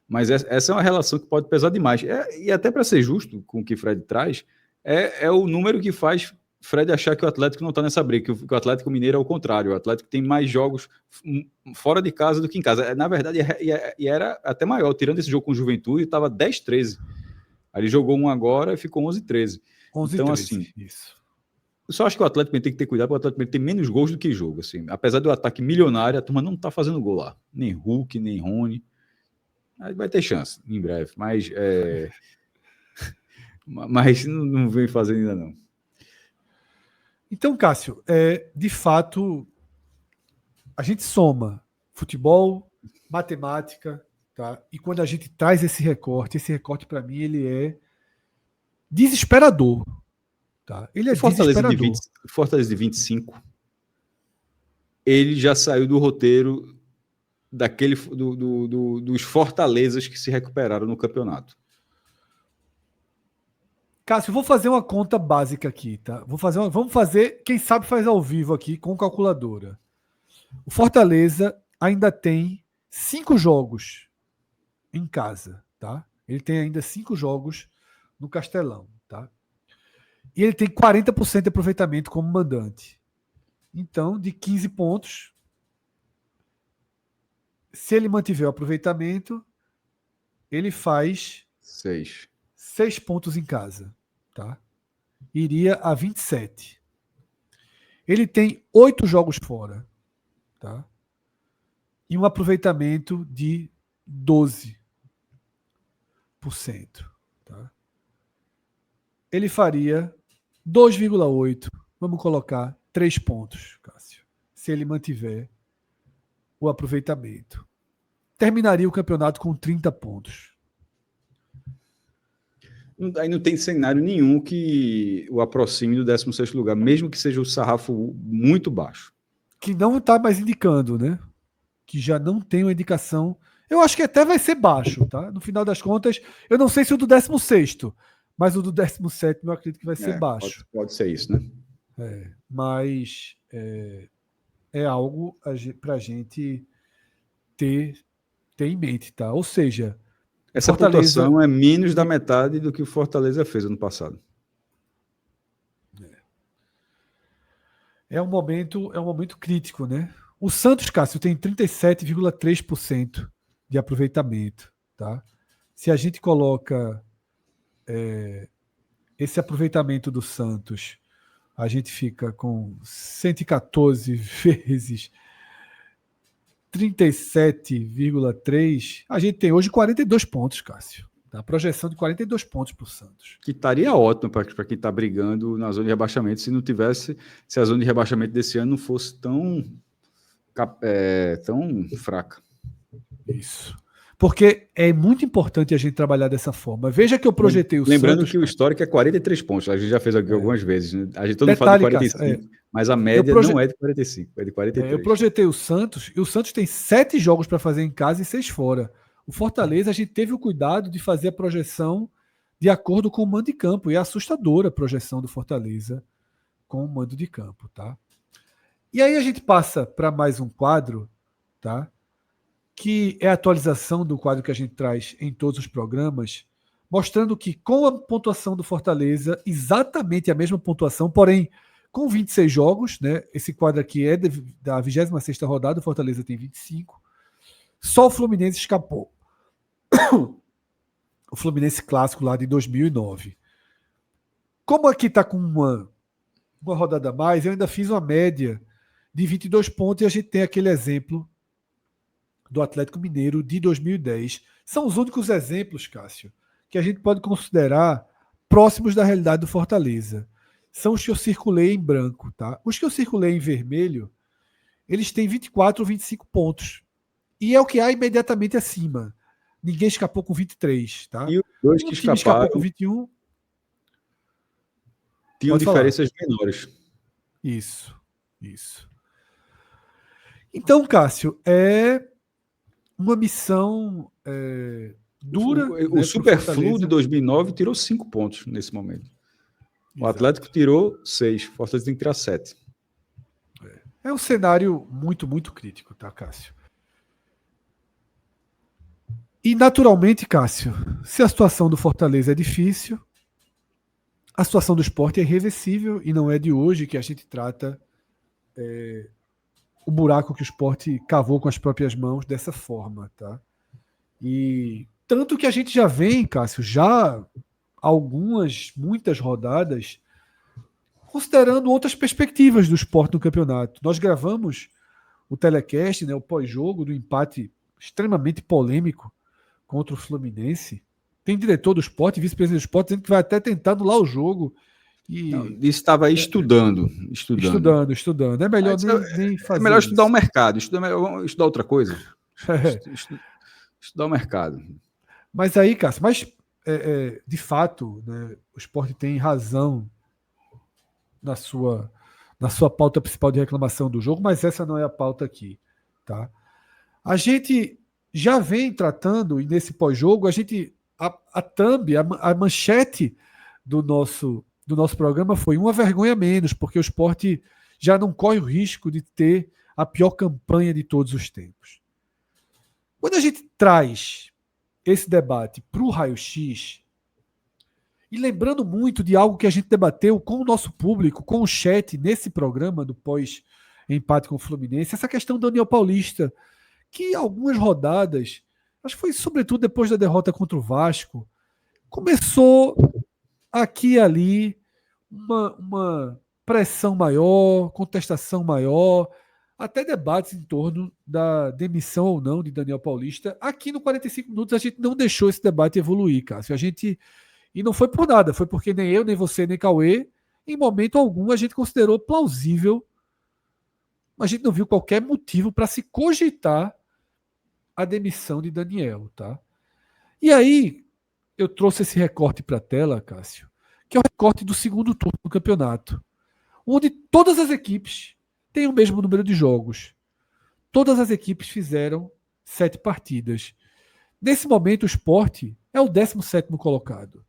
mas essa é uma relação que pode pesar demais. E até para ser justo com o que Fred traz, é o número que faz Fred achar que o Atlético não está nessa briga, que o Atlético Mineiro é o contrário. O Atlético tem mais jogos fora de casa do que em casa. Na verdade, era até maior. Tirando esse jogo com o Juventude, estava 10-13. Aí ele jogou um agora e ficou 11-13. 11 e Então, 13, assim, isso. eu só acho que o Atlético tem que ter cuidado, porque o Atlético tem menos gols do que jogo. Assim. Apesar do ataque milionário, a turma não está fazendo gol lá. Nem Hulk, nem Rony. Aí vai ter chance, em breve. Mas não vem fazendo ainda, não. Então, Cássio, de fato, a gente soma futebol, matemática, tá? E quando a gente traz esse recorte para mim ele é desesperador, tá? Ele é O Fortaleza de desesperador. 20, o Fortaleza de 25, ele já saiu do roteiro dos Fortalezas que se recuperaram no campeonato. Cássio, vou fazer uma conta básica aqui, tá? Vamos fazer, quem sabe faz ao vivo aqui com calculadora. O Fortaleza ainda tem 5 jogos em casa, tá? Ele tem ainda 5 jogos no Castelão, tá? E ele tem 40% de aproveitamento como mandante. Então, de 15 pontos, se ele mantiver o aproveitamento, ele faz 6 pontos em casa, tá? Iria a 27. Ele tem 8 jogos fora, tá? E um aproveitamento de 12%, tá? Ele faria 2,8, vamos colocar 3 pontos, Cássio, se ele mantiver o aproveitamento. Terminaria o campeonato com 30 pontos. Aí não tem cenário nenhum que o aproxime do 16º lugar, mesmo que seja o sarrafo muito baixo. Que não está mais indicando, né? Que já não tem uma indicação. Eu acho que até vai ser baixo, tá? No final das contas, eu não sei se o do 16º, mas o do 17º eu acredito que vai ser baixo. Pode ser isso, né? Mas é algo para a gente ter em mente, tá? Ou seja, essa pontuação é menos da metade do que o Fortaleza fez ano passado. É um momento crítico, né? O Santos, Cássio, tem 37,3% de aproveitamento, tá? Se a gente coloca esse aproveitamento do Santos, a gente fica com 114 vezes 37,3. A gente tem hoje 42 pontos, Cássio. A projeção de 42 pontos para o Santos. Que estaria ótimo para quem está brigando na zona de rebaixamento, se a zona de rebaixamento desse ano não fosse tão fraca. Isso. Porque é muito importante a gente trabalhar dessa forma. Veja que eu projetei o Lembrando Santos... que o histórico é 43 pontos. A gente já fez aqui algumas vezes. Né? A gente todo mundo fala de 45, mas a média não é de 45, é de 43. Eu projetei o Santos, e o Santos tem 7 jogos para fazer em casa e 6 fora. O Fortaleza, a gente teve o cuidado de fazer a projeção de acordo com o mando de campo. E é assustadora a projeção do Fortaleza com o mando de campo, tá? E aí a gente passa para mais um quadro, tá? Que é a atualização do quadro que a gente traz em todos os programas, mostrando que com a pontuação do Fortaleza, exatamente a mesma pontuação, porém com 26 jogos, né? Esse quadro aqui é da 26ª rodada, o Fortaleza tem 25. Só o Fluminense escapou. O Fluminense clássico lá de 2009. Como aqui está com uma rodada a mais, eu ainda fiz uma média de 22 pontos e a gente tem aquele exemplo do Atlético Mineiro de 2010. São os únicos exemplos, Cássio, que a gente pode considerar próximos da realidade do Fortaleza. São os que eu circulei em branco, tá? Os que eu circulei em vermelho, eles têm 24 ou 25 pontos. E é o que há imediatamente acima. Ninguém escapou com 23, tá? E os dois que escapou com 21. Tinham diferenças menores. Isso. Então, Cássio, é uma missão dura. O Superflu de 2009 tirou 5 pontos nesse momento. O Atlético tirou 6. O Fortaleza tem que tirar 7. É um cenário muito, muito crítico, tá, Cássio? E, naturalmente, Cássio, se a situação do Fortaleza é difícil, a situação do Sport é irreversível e não é de hoje que a gente trata o buraco que o Sport cavou com as próprias mãos dessa forma, tá? E tanto que a gente já vem, Cássio, já muitas rodadas, considerando outras perspectivas do Sport no campeonato. Nós gravamos o telecast, né, o pós-jogo do empate extremamente polêmico contra o Fluminense. Tem diretor do Sport, vice-presidente do Sport, dizendo que vai até tentar anular o jogo Não, isso estava estudando. Estudando. É melhor nem fazer. É melhor estudar o mercado, estudar outra coisa. Estudar o mercado. Mas aí, Cássio, de fato, né, o Sport tem razão na sua pauta principal de reclamação do jogo, mas essa não é a pauta aqui. Tá? A gente já vem tratando, e nesse pós-jogo, a thumb, a manchete do nosso programa foi uma vergonha menos, porque o Sport já não corre o risco de ter a pior campanha de todos os tempos. Quando a gente traz esse debate para o raio-x, e lembrando muito de algo que a gente debateu com o nosso público, com o chat, nesse programa do pós-empate com o Fluminense, essa questão do Daniel Paulista, que algumas rodadas, acho que foi sobretudo depois da derrota contra o Vasco, começou aqui e ali uma pressão maior, contestação maior, até debates em torno da demissão ou não de Daniel Paulista. Aqui no 45 Minutos a gente não deixou esse debate evoluir, Cássio. E não foi por nada, foi porque nem eu, nem você, nem Cauê, em momento algum, a gente considerou plausível, a gente não viu qualquer motivo para se cogitar a demissão de Daniel, tá? E aí, eu trouxe esse recorte para a tela, Cássio, que é o recorte do segundo turno do campeonato, onde todas as equipes têm o mesmo número de jogos. Todas as equipes fizeram 7 partidas. Nesse momento, o Sport é o 17º colocado.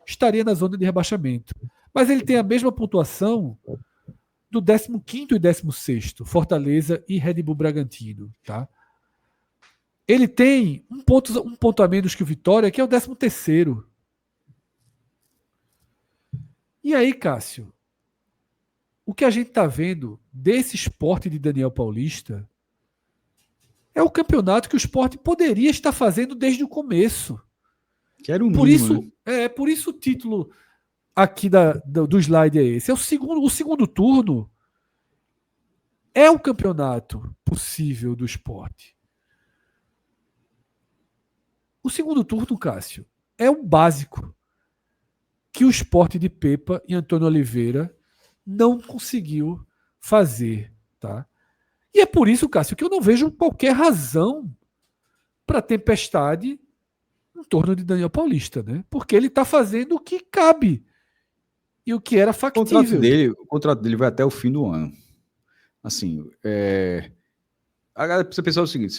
Estaria na zona de rebaixamento. Mas ele tem a mesma pontuação do 15º e 16º, Fortaleza e Red Bull Bragantino. Tá? Ele tem um ponto a menos que o Vitória, que é o 13º. E aí, Cássio, o que a gente está vendo desse Sport de Daniel Paulista é o campeonato que o Sport poderia estar fazendo desde o começo. Que era o mínimo, por isso o título aqui do slide é esse. O segundo turno é o campeonato possível do Sport. O segundo turno, Cássio, é o básico que o Sport de Pepa e Antônio Oliveira não conseguiu fazer. Tá? E é por isso, Cássio, que eu não vejo qualquer razão para tempestade em torno de Daniel Paulista, né? Porque ele está fazendo o que cabe e o que era factível. O contrato dele vai até o fim do ano. Assim, a galera precisa pensar o seguinte: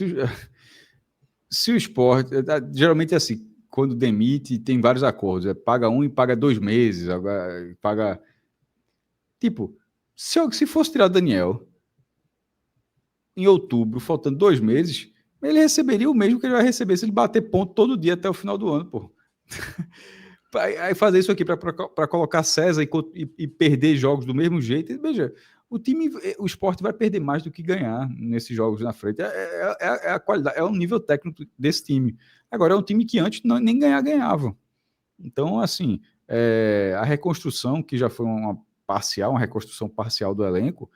se o Sport, geralmente é assim, quando demite, tem vários acordos, paga um e paga 2 meses, paga... Tipo, se fosse tirar o Daniel em outubro, faltando 2 meses, ele receberia o mesmo que ele vai receber se ele bater ponto todo dia até o final do ano, pô. Aí fazer isso aqui para colocar César e perder jogos do mesmo jeito, veja, o Sport vai perder mais do que ganhar nesses jogos na frente. É a qualidade, é o nível técnico desse time. Agora, é um time que antes nem ganhava. Então, assim, a reconstrução, que já foi uma reconstrução parcial do elenco,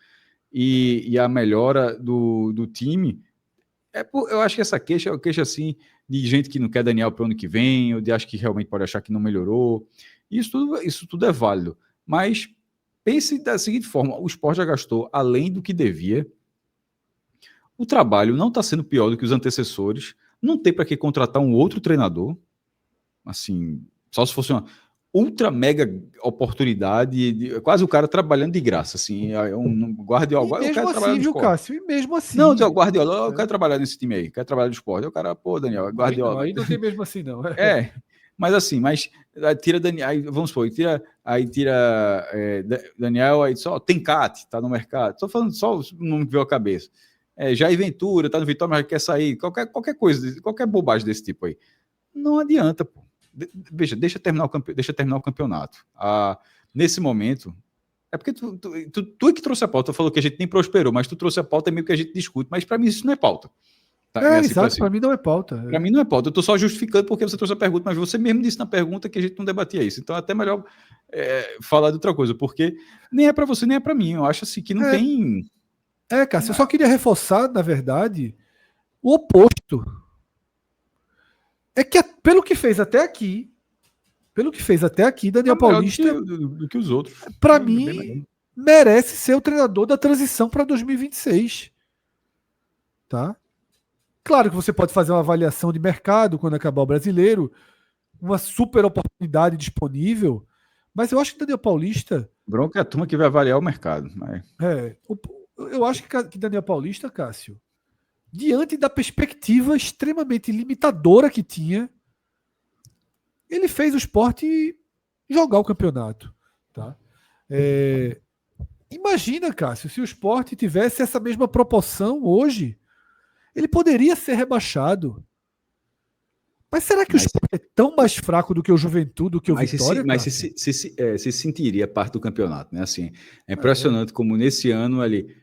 e a melhora do time, eu acho que essa queixa é uma queixa assim, de gente que não quer Daniel para o ano que vem, ou de acho que realmente pode achar que não melhorou. Isso tudo é válido. Mas pense da seguinte forma: o Sport já gastou além do que devia, o trabalho não está sendo pior do que os antecessores, não tem para que contratar um outro treinador, assim, só se fosse uma ultra mega oportunidade, quase o cara trabalhando de graça, assim, um Guardiola, e mesmo assim, viu, Cássio? E mesmo assim. Não, o Guardiola, eu quero trabalhar nesse time aí, quero trabalhar no Sport. O cara, pô, Daniel, Guardiola. Aí não tem mesmo assim, não. Mas assim, tira Daniel, aí, vamos supor, tira Daniel, aí só tem Cat, tá no mercado. Tô falando só o nome que veio à cabeça. Jair Ventura, tá no Vitória, mas quer sair. Qualquer coisa, qualquer bobagem desse tipo aí. Não adianta, pô. Veja, deixa terminar o campeonato. Nesse momento, é porque tu é que trouxe a pauta. Tu falou que a gente nem prosperou, mas tu trouxe a pauta, é meio que a gente discute. Mas para mim isso não é pauta. Tá? Exato, para mim não é pauta. Para mim não é pauta. Eu tô só justificando porque você trouxe a pergunta, mas você mesmo disse na pergunta que a gente não debatia isso. Então é até melhor falar de outra coisa, porque nem é para você, nem é para mim. Eu acho assim que não tem... Cássio, eu só queria reforçar, na verdade, o oposto. É que, pelo que fez até aqui, Pelo que fez até aqui, Daniel Paulista, do que os outros. para mim, merece ser o treinador da transição para 2026. Tá? Claro que você pode fazer uma avaliação de mercado quando acabar o Brasileiro, uma super oportunidade disponível, mas eu acho que Daniel Paulista... Bronca é a turma que vai avaliar o mercado. Mas... eu acho que Daniel Paulista, Cássio, diante da perspectiva extremamente limitadora que tinha, ele fez o Sport jogar o campeonato. Tá? Imagina, Cássio, se o Sport tivesse essa mesma proporção hoje, ele poderia ser rebaixado. Mas será que o Sport é tão mais fraco do que o Juventude, do que o Vitória? Mas se sentiria parte do campeonato, né? Assim, é impressionante como nesse ano ali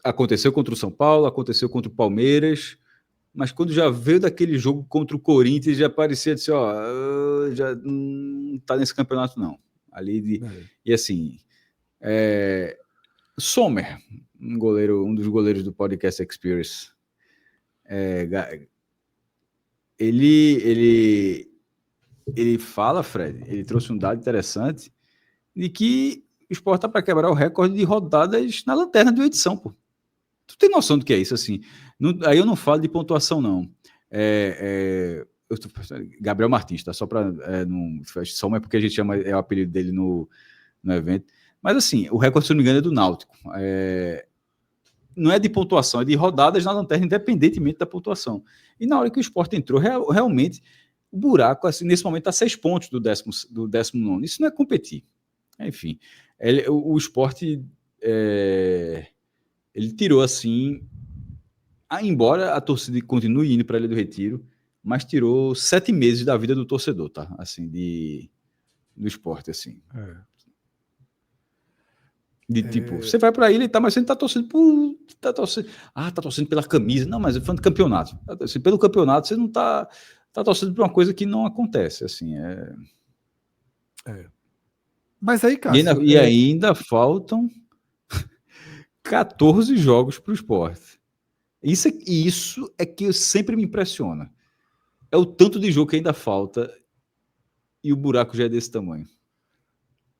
aconteceu contra o São Paulo, aconteceu contra o Palmeiras, mas quando já veio daquele jogo contra o Corinthians, já parecia assim, já não tá nesse campeonato não. E assim, Sommer, um dos goleiros do Podcast Experience, ele fala, Fred, ele trouxe um dado interessante de que o Sport está para quebrar o recorde de rodadas na lanterna de uma edição, pô. Tu tem noção do que é isso, assim? Aí eu não falo de pontuação, não. Gabriel Martins, tá? Só para... Só é porque a gente chama, é o apelido dele no evento. Mas, assim, o recorde, se não me engano, é do Náutico. Não é de pontuação, é de rodadas na lanterna, independentemente da pontuação. E na hora que o Sport entrou, realmente, o buraco, assim, nesse momento, está 6 pontos do 19º. Isso não é competir. Enfim, o Sport... ele tirou assim, embora a torcida continue indo para a Ilha do Retiro, mas tirou 7 meses da vida do torcedor, tá? Assim, do Sport, assim. Tipo, você vai para a ilha e tá, mas você não tá torcendo tá torcendo pela camisa. Não, mas eu falando de campeonato. Assim, pelo campeonato, você não tá torcendo por uma coisa que não acontece, assim. Mas aí, Cássio... E ainda faltam 14 jogos para o Sport. Isso é que sempre me impressiona. É o tanto de jogo que ainda falta e o buraco já é desse tamanho.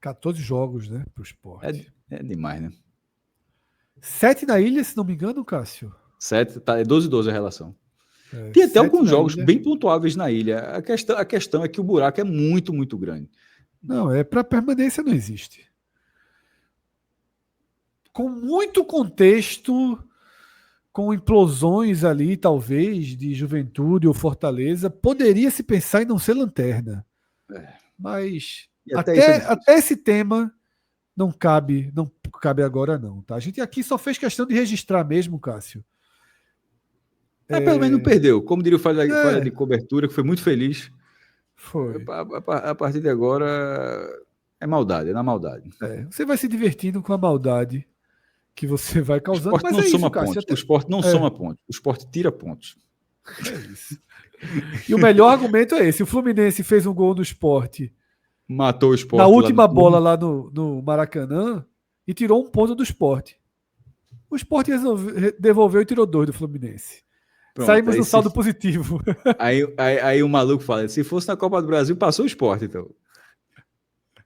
14 jogos, né, para o Sport. É demais, né? 7 na ilha, se não me engano, Cássio. 7, tá, é 12-12 a relação. Tem até alguns jogos bem pontuáveis na ilha. A questão é que o buraco é muito, muito grande. Não, para permanência não existe. Com muito contexto, com implosões ali, talvez, de Juventude ou Fortaleza, poderia se pensar em não ser lanterna. Mas até esse tema não cabe agora não, tá? A gente aqui só fez questão de registrar mesmo, Cássio. Pelo menos não perdeu. Como diria o Falha de Cobertura, que foi muito feliz. Foi. A partir de agora é maldade, é na maldade. Você vai se divertindo com a maldade que você vai causando. O Sport não soma pontos. O Sport não soma pontos. O Sport tira pontos. É isso. E o melhor argumento é esse. O Fluminense fez um gol no Sport. Matou o Sport. Na última bola lá no Maracanã e tirou 1 ponto do Sport. O Sport devolveu e tirou 2 do Fluminense. Pronto, saímos no saldo positivo. Aí o maluco fala, se fosse na Copa do Brasil, passou o Sport, então.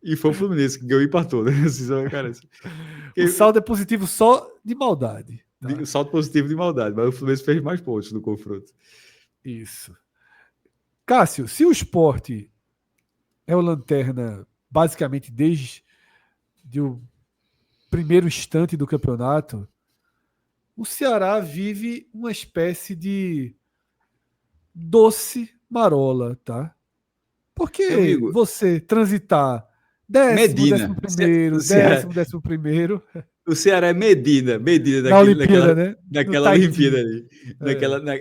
E foi o Fluminense que ganhou e empatou, né? Cara, o saldo é positivo só de maldade. Tá? O saldo positivo de maldade, mas o Fluminense fez mais pontos no confronto. Isso. Cássio, se o Sport é o lanterna basicamente desde o primeiro instante do campeonato, o Ceará vive uma espécie de doce marola, tá? Porque você transitar 11º, 11º... O Ceará é Medina na Olimpíada, né? Naquela Olimpíada ali.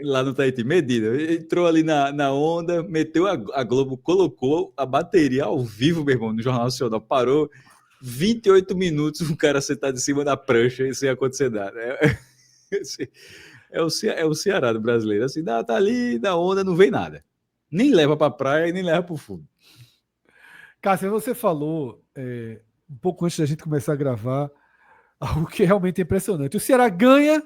Lá no Tahiti. Medina. Entrou ali na onda, meteu a Globo, colocou a bateria ao vivo, meu irmão, no Jornal Nacional. Parou 28 minutos, o cara sentado em cima da prancha e sem acontecer nada. É o Ceará do brasileiro. Assim, tá ali na onda, não vem nada. Nem leva pra praia e nem leva pro fundo. Cássio, você falou um pouco antes da gente começar a gravar algo que realmente é impressionante. O Ceará ganha,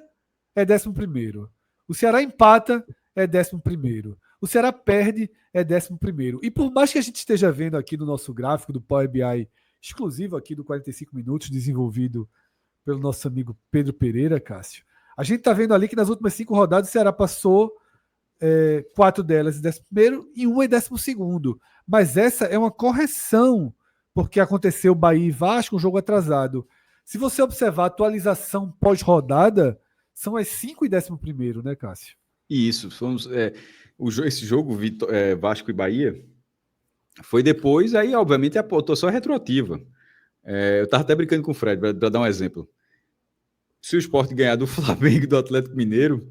é 11º. O Ceará empata, é 11º. O Ceará perde, é 11º. E por mais que a gente esteja vendo aqui no nosso gráfico do Power BI, exclusivo aqui do 45 Minutos, desenvolvido pelo nosso amigo Pedro Pereira, Cássio, a gente está vendo ali que nas últimas 5 rodadas o Ceará passou 4 delas em 11º e 1 em 12º. Mas essa é uma correção, porque aconteceu Bahia e Vasco, um jogo atrasado. Se você observar a atualização pós-rodada, são as 5 e 11º, né, Cássio? Isso, esse jogo Vasco e Bahia foi depois, aí obviamente a pontuação é retroativa. Eu estava até brincando com o Fred, para dar um exemplo. Se o Sport ganhar do Flamengo e do Atlético Mineiro,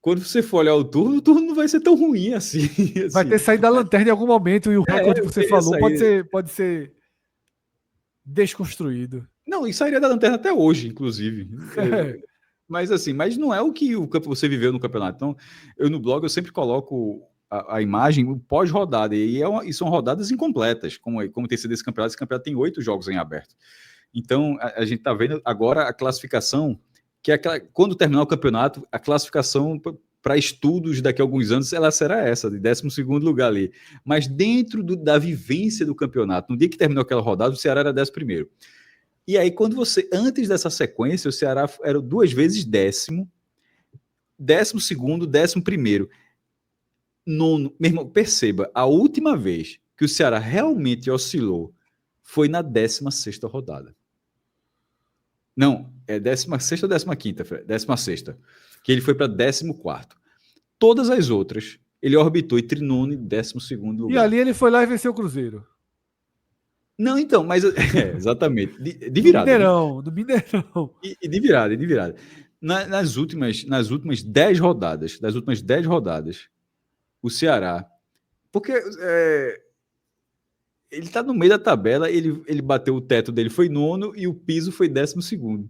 quando você for olhar o turno não vai ser tão ruim assim. Vai ter saído da lanterna em algum momento e o recorde que você falou pode ser desconstruído. Não, e sairia da lanterna até hoje, inclusive. Mas assim, não é o que você viveu no campeonato. Então, eu no blog eu sempre coloco a imagem pós-rodada, e são rodadas incompletas, como tem sido esse campeonato tem 8 jogos em aberto. Então, a gente está vendo agora a classificação, que é quando terminar o campeonato, a classificação para estudos daqui a alguns anos, ela será essa, de 12º lugar ali. Mas dentro da vivência do campeonato, no dia que terminou aquela rodada, o Ceará era 11º. E aí, antes dessa sequência, o Ceará era 2 vezes 10º, 12º, 11º. Nono. Meu irmão, perceba, a última vez que o Ceará realmente oscilou foi na 16ª rodada. Não, é 16ª ou 15ª, Fred? 16ª. Que ele foi para 14º. Todas as outras, ele orbitou entre 9º e 12º lugar. E ali ele foi lá e venceu o Cruzeiro. Não, então, mas... exatamente. De virada. Do Mineirão. E de virada. Nas últimas 10 rodadas, o Ceará... Porque ele está no meio da tabela, ele bateu o teto dele, foi 9º, e o piso foi 12º.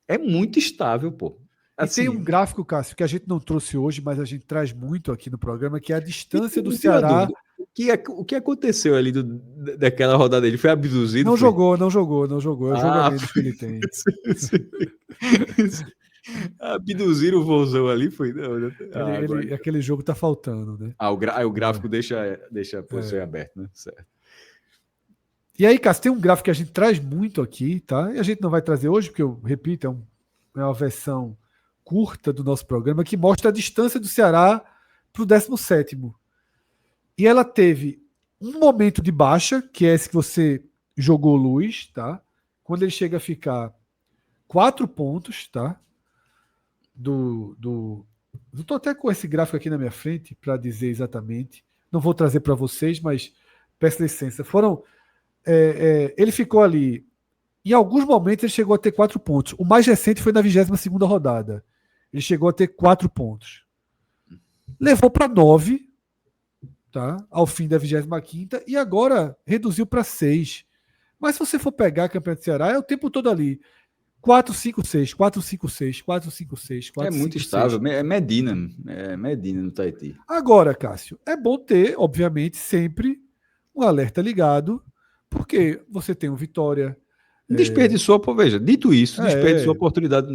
É muito estável, pô. Assim, e tem um gráfico, Cássio, que a gente não trouxe hoje, mas a gente traz muito aqui no programa, que é a distância do Ceará... O que aconteceu ali daquela rodada? Ele foi abduzido? Não jogou. É o jogamento que ele tem. Abduzir o Vozão ali foi... Aquele jogo tá faltando, né? O gráfico deixa a posição aberta, né? Certo. E aí, Cássio, tem um gráfico que a gente traz muito aqui, tá? E a gente não vai trazer hoje, porque eu repito, é uma versão curta do nosso programa, que mostra a distância do Ceará para o 17º. E ela teve um momento de baixa, que é esse que você jogou luz, tá? Quando ele chega a ficar 4 pontos, tá? Eu estou até com esse gráfico aqui na minha frente para dizer exatamente. Não vou trazer para vocês, mas peço licença. Ele ficou ali. Em alguns momentos ele chegou a ter 4 pontos. O mais recente foi na 22ª rodada. Ele chegou a ter 4 pontos. Levou para 9, tá? Ao fim da 25ª, e agora reduziu para 6. Mas se você for pegar a Campeonato do Ceará, é o tempo todo ali. 4-5-6, 4-5-6, 4-5-6, 4-5-6. É muito estável. É Medina no Tahiti. Agora, Cássio, é bom ter, obviamente, sempre um alerta ligado, porque você tem um Vitória... Desperdiçou, veja, dito isso, desperdiçou a oportunidade.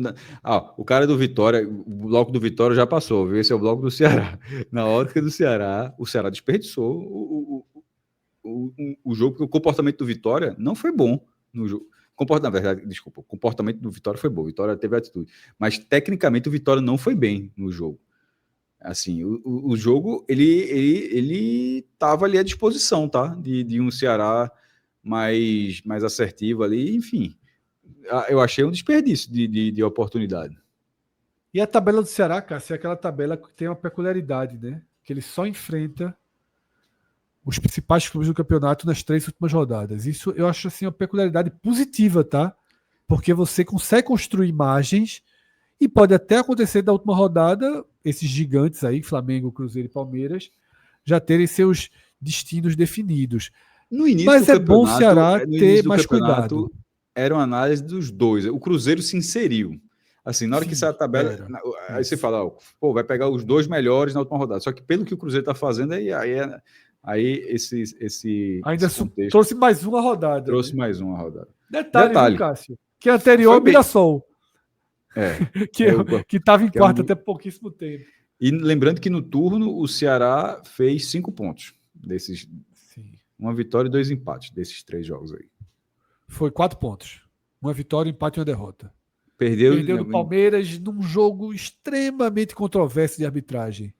O cara do Vitória, o bloco do Vitória já passou, viu? Esse é o bloco do Ceará. Na ótica do Ceará, o Ceará desperdiçou o jogo, porque o comportamento do Vitória não foi bom no jogo. Na verdade, desculpa, o comportamento do Vitória foi bom, o Vitória teve atitude, mas tecnicamente o Vitória não foi bem no jogo. Assim, o jogo, ele estava ali à disposição, tá? De um Ceará mais assertivo ali, enfim. Eu achei um desperdício de oportunidade. E a tabela do Ceará, Cássio, é aquela tabela que tem uma peculiaridade, né? Que ele só enfrenta os principais clubes do campeonato nas 3 últimas rodadas. Isso eu acho assim uma peculiaridade positiva, tá? Porque você consegue construir imagens e pode até acontecer da última rodada, esses gigantes aí, Flamengo, Cruzeiro e Palmeiras, já terem seus destinos definidos. No início Mas é bom o Ceará ter mais cuidado. Era uma análise dos dois. O Cruzeiro se inseriu. Assim, na hora que sai a tabela, aí você fala, vai pegar os 2 melhores na última rodada. Só que pelo que o Cruzeiro está fazendo, aí esse ainda trouxe mais uma rodada. Mais uma rodada. Detalhe. Viu, Cássio? Que anterior é o Mirassol. Que estava em quarto até pouquíssimo tempo. E lembrando que no turno o Ceará fez 5 pontos. Desses, Sim. uma vitória e 2 empates desses 3 jogos aí. Foi 4 pontos. Uma vitória, um empate e uma derrota. Perdeu do Palmeiras num jogo extremamente controverso de arbitragem.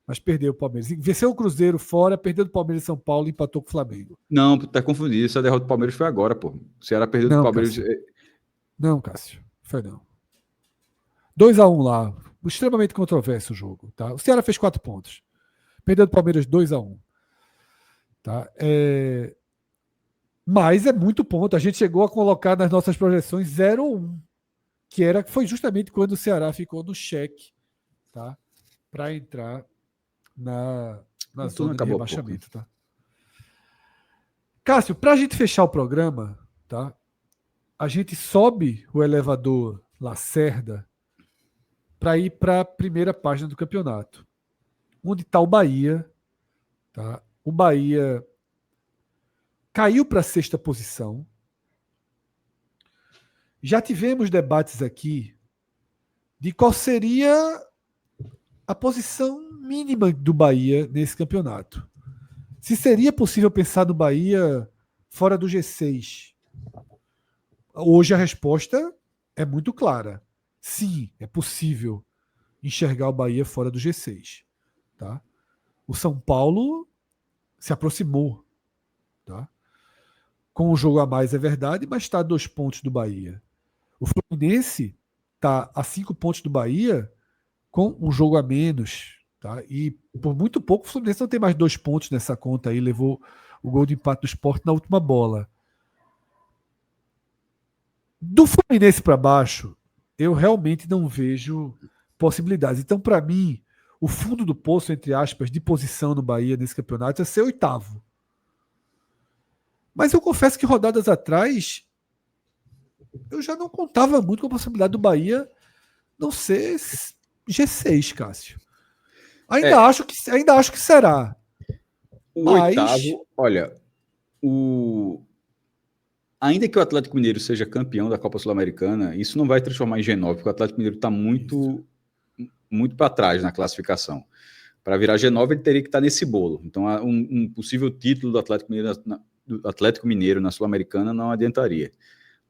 Mas perdeu o Palmeiras. Venceu o Cruzeiro fora, perdeu do Palmeiras em São Paulo e empatou com o Flamengo. Não, tá confundido. Essa derrota do Palmeiras foi agora, pô. O Ceará perdeu do Não, Palmeiras. Cássio. Não, Cássio. Foi não. 2-1 lá. Extremamente controverso o jogo. Tá? O Ceará fez 4 pontos. Perdeu do Palmeiras 2-1. Tá? Mas é muito ponto. A gente chegou a colocar nas nossas projeções 0-1. Foi justamente quando o Ceará ficou no cheque, tá? Para entrar na zona de rebaixamento. Tá? Cássio, para a gente fechar o programa, tá? A gente sobe o elevador Lacerda para ir para a primeira página do campeonato, onde está o Bahia. Tá? O Bahia caiu para a 6ª posição. Já tivemos debates aqui de qual seria a posição mínima do Bahia nesse campeonato. Se seria possível pensar no Bahia fora do G6. Hoje a resposta é muito clara. Sim, é possível enxergar o Bahia fora do G6. Tá? O São Paulo se aproximou. Tá? Com um jogo a mais é verdade, mas está a 2 pontos do Bahia. O Fluminense está a 5 pontos do Bahia com um jogo a menos. Tá? E por muito pouco o Fluminense não tem mais 2 pontos nessa conta aí, levou o gol de empate do Sport na última bola. Do Fluminense para baixo, eu realmente não vejo possibilidades. Então, para mim, o fundo do poço, entre aspas, de posição no Bahia nesse campeonato é ser 8º. Mas eu confesso que rodadas atrás eu já não contava muito com a possibilidade do Bahia não ser G6, Cássio. Ainda acho que será. O oitavo, olha, ainda que o Atlético Mineiro seja campeão da Copa Sul-Americana, isso não vai transformar em G9, porque o Atlético Mineiro está muito para trás na classificação. Para virar G9, ele teria que estar nesse bolo. Então, um possível título do Atlético Mineiro na Sul-Americana não adiantaria.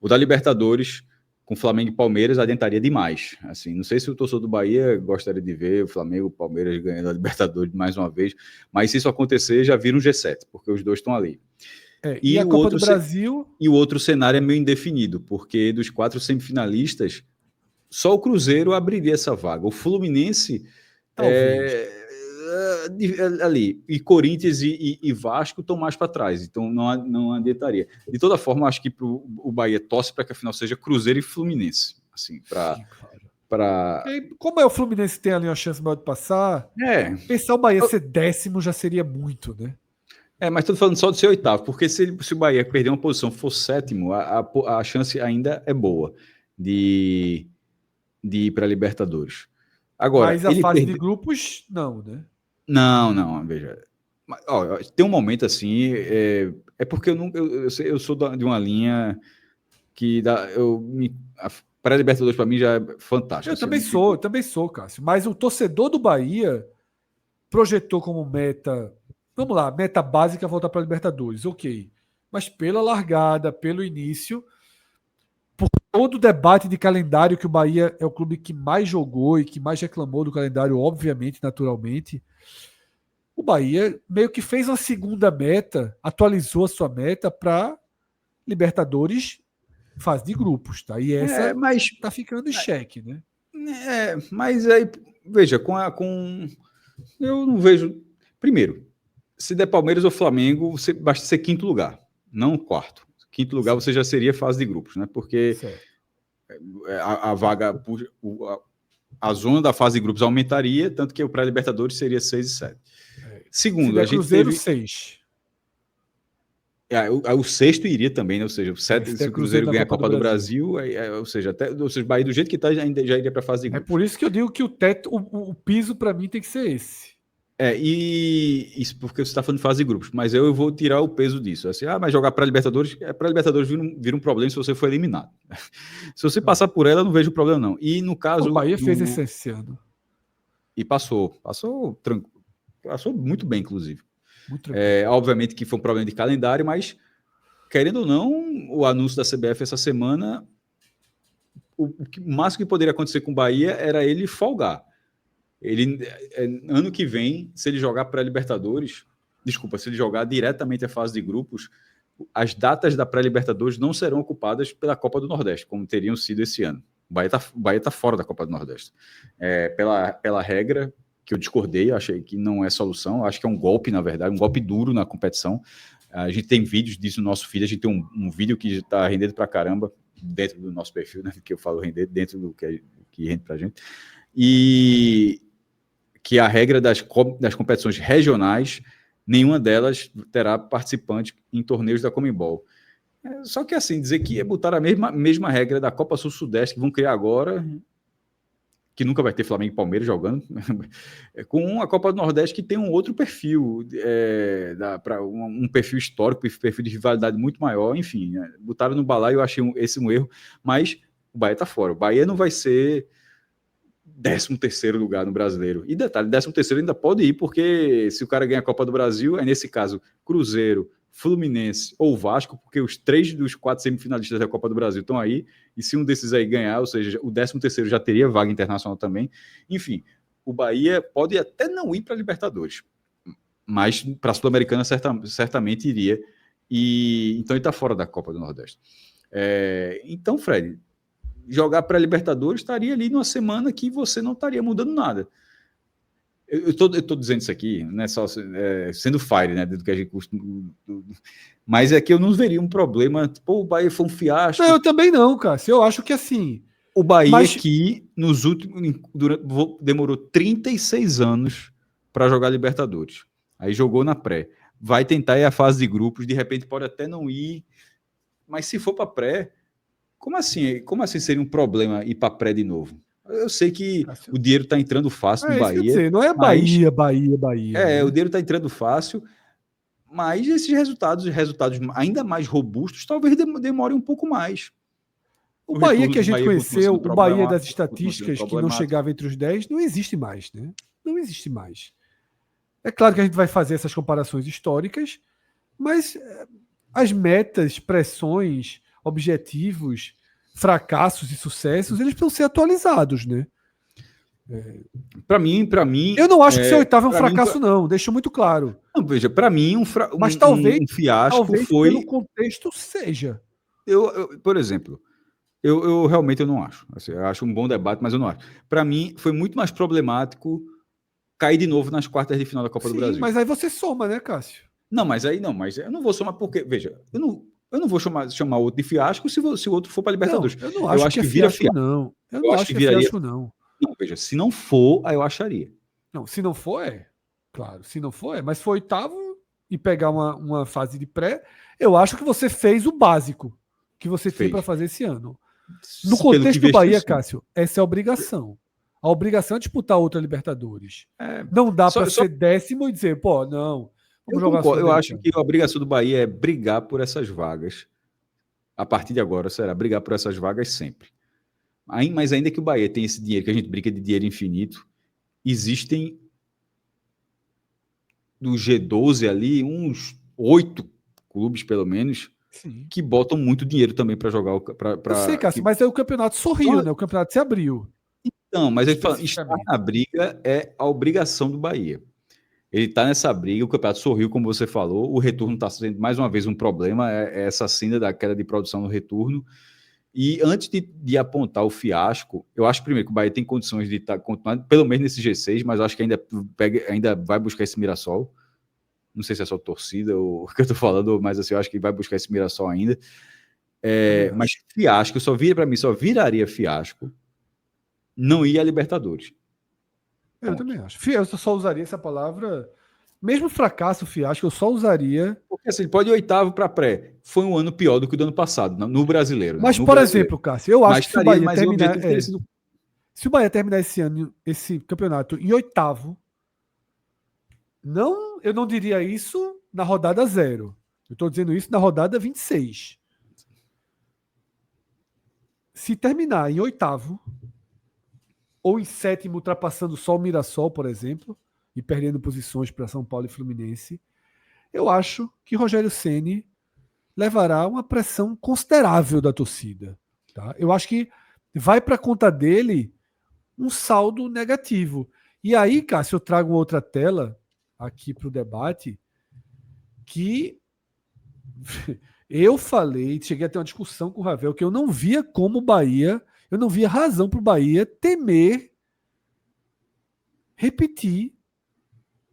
O da Libertadores, com Flamengo e Palmeiras, adiantaria demais. Assim, não sei se o torcedor do Bahia gostaria de ver o Flamengo e o Palmeiras ganhando a Libertadores mais uma vez, mas se isso acontecer, já vira um G7, porque os dois estão ali. E a Copa do Brasil... E o outro cenário é meio indefinido, porque dos 4 semifinalistas, só o Cruzeiro abriria essa vaga. O Fluminense... ali, e Corinthians e Vasco estão mais para trás, então não adiantaria. De toda forma, acho que o Bahia torce para que a final seja Cruzeiro e Fluminense, assim, como o Fluminense tem ali uma chance maior de passar, pensar o Bahia ser 10º já seria muito, né? Mas estou falando só de ser 8º, porque se o Bahia perder uma posição, for 7º, a chance ainda é boa de ir para a Libertadores. Agora, mas a fase de grupos, não, né? Não, veja. Tem um momento assim, é porque eu sou de uma linha que para a Libertadores para mim já é fantástico. Eu também sou, Cássio. Mas o torcedor do Bahia projetou como meta, vamos lá, meta básica voltar para a Libertadores, ok. Mas pela largada, pelo início, por todo o debate de calendário que o Bahia é o clube que mais jogou e que mais reclamou do calendário, obviamente, naturalmente, o Bahia meio que fez uma segunda meta, atualizou a sua meta para Libertadores fase de grupos, tá? E essa tá ficando em xeque, né? Mas aí, veja, eu não vejo... Primeiro, se der Palmeiras ou Flamengo, você basta ser 5º lugar, não 4º. 5º lugar você já seria fase de grupos, né? Porque a vaga, a zona da fase de grupos aumentaria, tanto que o pré-Libertadores seria 6 e 7. Segundo, a gente Cruzeiro teve... 6. O 6º iria também, né? Ou seja, se o Cruzeiro ganhar a Copa do Brasil, ou seja, o Bahia do jeito que está ainda já iria para a fase de grupos. É por isso que eu digo que o teto, o piso para mim tem que ser esse. E isso porque você está falando de fase de grupos, mas eu vou tirar o peso disso. Assim, mas jogar para a Libertadores, vira um problema se você for eliminado. Se você passar por ela, eu não vejo problema, não. E no caso. O Bahia fez esse ano. E passou muito bem, inclusive. Muito tranquilo. Obviamente que foi um problema de calendário, mas, querendo ou não, o anúncio da CBF essa semana, o máximo que poderia acontecer com o Bahia era ele folgar. Ano que vem, se ele jogar pré-Libertadores, se ele jogar diretamente a fase de grupos, as datas da pré-Libertadores não serão ocupadas pela Copa do Nordeste, como teriam sido esse ano. O Bahia tá fora da Copa do Nordeste. Pela regra, que eu discordei, eu achei que não é solução, eu acho que é um golpe, na verdade, um golpe duro na competição. A gente tem vídeos disso no nosso feed, a gente tem um vídeo que está rendendo pra caramba, dentro do nosso perfil, né, que eu falo render, dentro do que rende pra gente. E que a regra das competições regionais, nenhuma delas terá participante em torneios da Conmebol. Só que assim, dizer que é botar a mesma regra da Copa Sul-Sudeste que vão criar agora, que nunca vai ter Flamengo e Palmeiras jogando, com a Copa do Nordeste que tem um outro perfil, um perfil histórico, um perfil de rivalidade muito maior, enfim, botaram no balaio, eu achei esse um erro, mas o Bahia está fora. O Bahia não vai ser 13º lugar no Brasileiro. E detalhe, 13º ainda pode ir, porque se o cara ganha a Copa do Brasil, é nesse caso Cruzeiro, Fluminense ou Vasco, porque os 3 dos 4 semifinalistas da Copa do Brasil estão aí, e se um desses aí ganhar, ou seja, o 13º já teria vaga internacional também. Enfim, o Bahia pode até não ir para a Libertadores, mas para a Sul-Americana certamente iria, e então ele está fora da Copa do Nordeste. Então, Fred, jogar para a Libertadores estaria ali numa semana que você não estaria mudando nada. Eu tô dizendo isso aqui, não é só sendo fire, né, do que a gente costuma, mas é que eu não veria um problema, pô, o Bahia foi um fiasco. Não, eu também não, cara. Eu acho que assim... O Bahia que nos últimos demorou 36 anos para jogar Libertadores. Aí jogou na pré. Vai tentar ir à fase de grupos, de repente pode até não ir, mas se for para pré, como assim seria um problema ir para pré de novo? Eu sei que o dinheiro está entrando fácil no Bahia. Dizer, não é Bahia. Né? O dinheiro está entrando fácil, mas esses resultados ainda mais robustos, talvez demorem um pouco mais. O Bahia que a gente conheceu, o Bahia das estatísticas que não chegava entre os 10, não existe mais, né? Não existe mais. É claro que a gente vai fazer essas comparações históricas, mas as metas, pressões, objetivos, fracassos e sucessos, eles precisam ser atualizados, né? Para mim, eu não acho que ser oitavo é um fracasso, não. Deixo muito claro. Não, veja, para mim mas talvez um fiasco foi pelo contexto seja. Por exemplo, eu realmente não acho. Assim, eu acho um bom debate, mas eu não acho. Para mim, foi muito mais problemático cair de novo nas quartas de final da Copa do Brasil. Mas aí você soma, né, Cássio? Não, mas eu não vou somar porque, veja, eu não vou chamar outro de fiasco se o outro for para Libertadores. Não, eu não acho que vira fiasco, não. Eu não acho que viraria fiasco, não. Não, veja, se não for, aí eu acharia. Não, se não for, claro, se não for, mas foi oitavo e pegar uma fase de pré, eu acho que você fez o básico que você tinha para fazer esse ano. No contexto do Bahia, Cássio, essa é a obrigação. A obrigação é disputar outra Libertadores. Não dá para ser 10º e dizer, pô, não. Eu acho que a obrigação do Bahia é brigar por essas vagas. A partir de agora, será brigar por essas vagas sempre. Mas ainda que o Bahia tenha esse dinheiro, que a gente brinca de dinheiro infinito, existem do G12 ali, uns 8 clubes, pelo menos, sim, que botam muito dinheiro também para jogar. Eu sei, Cássio, mas aí o campeonato sorriu, né? O campeonato se abriu. Então, mas ele fala, estar na briga é a obrigação do Bahia. Ele está nessa briga, o campeonato sorriu, como você falou, o retorno está sendo mais uma vez um problema, essa cena da queda de produção no retorno. E antes de apontar o fiasco, eu acho primeiro que o Bahia tem condições de continuar, pelo menos nesse G6, mas eu acho que ainda vai buscar esse Mirassol. Não sei se é só torcida ou o que eu estou falando, mas assim, eu acho que vai buscar esse Mirassol ainda. Mas fiasco, só viraria fiasco não ir a Libertadores. Eu também acho. Eu só usaria essa palavra, mesmo fracasso, fiasco, eu só usaria. Porque assim, ele pode ir oitavo para pré. Foi um ano pior do que o do ano passado, no brasileiro. Mas, no por brasileiro. Exemplo, Cássio, eu acho que se o Bahia terminar. Se o Bahia terminar esse ano, esse campeonato, em oitavo, eu não diria isso na rodada 0. Eu estou dizendo isso na rodada 26. Se terminar em oitavo, ou em sétimo, ultrapassando só o Mirassol, por exemplo, e perdendo posições para São Paulo e Fluminense, eu acho que Rogério Ceni levará uma pressão considerável da torcida. Tá? Eu acho que vai para a conta dele um saldo negativo. E aí, Cássio, eu trago outra tela aqui para o debate que eu falei, cheguei a ter uma discussão com o Ravel, que eu não via como o Bahia, eu não via razão para o Bahia temer repetir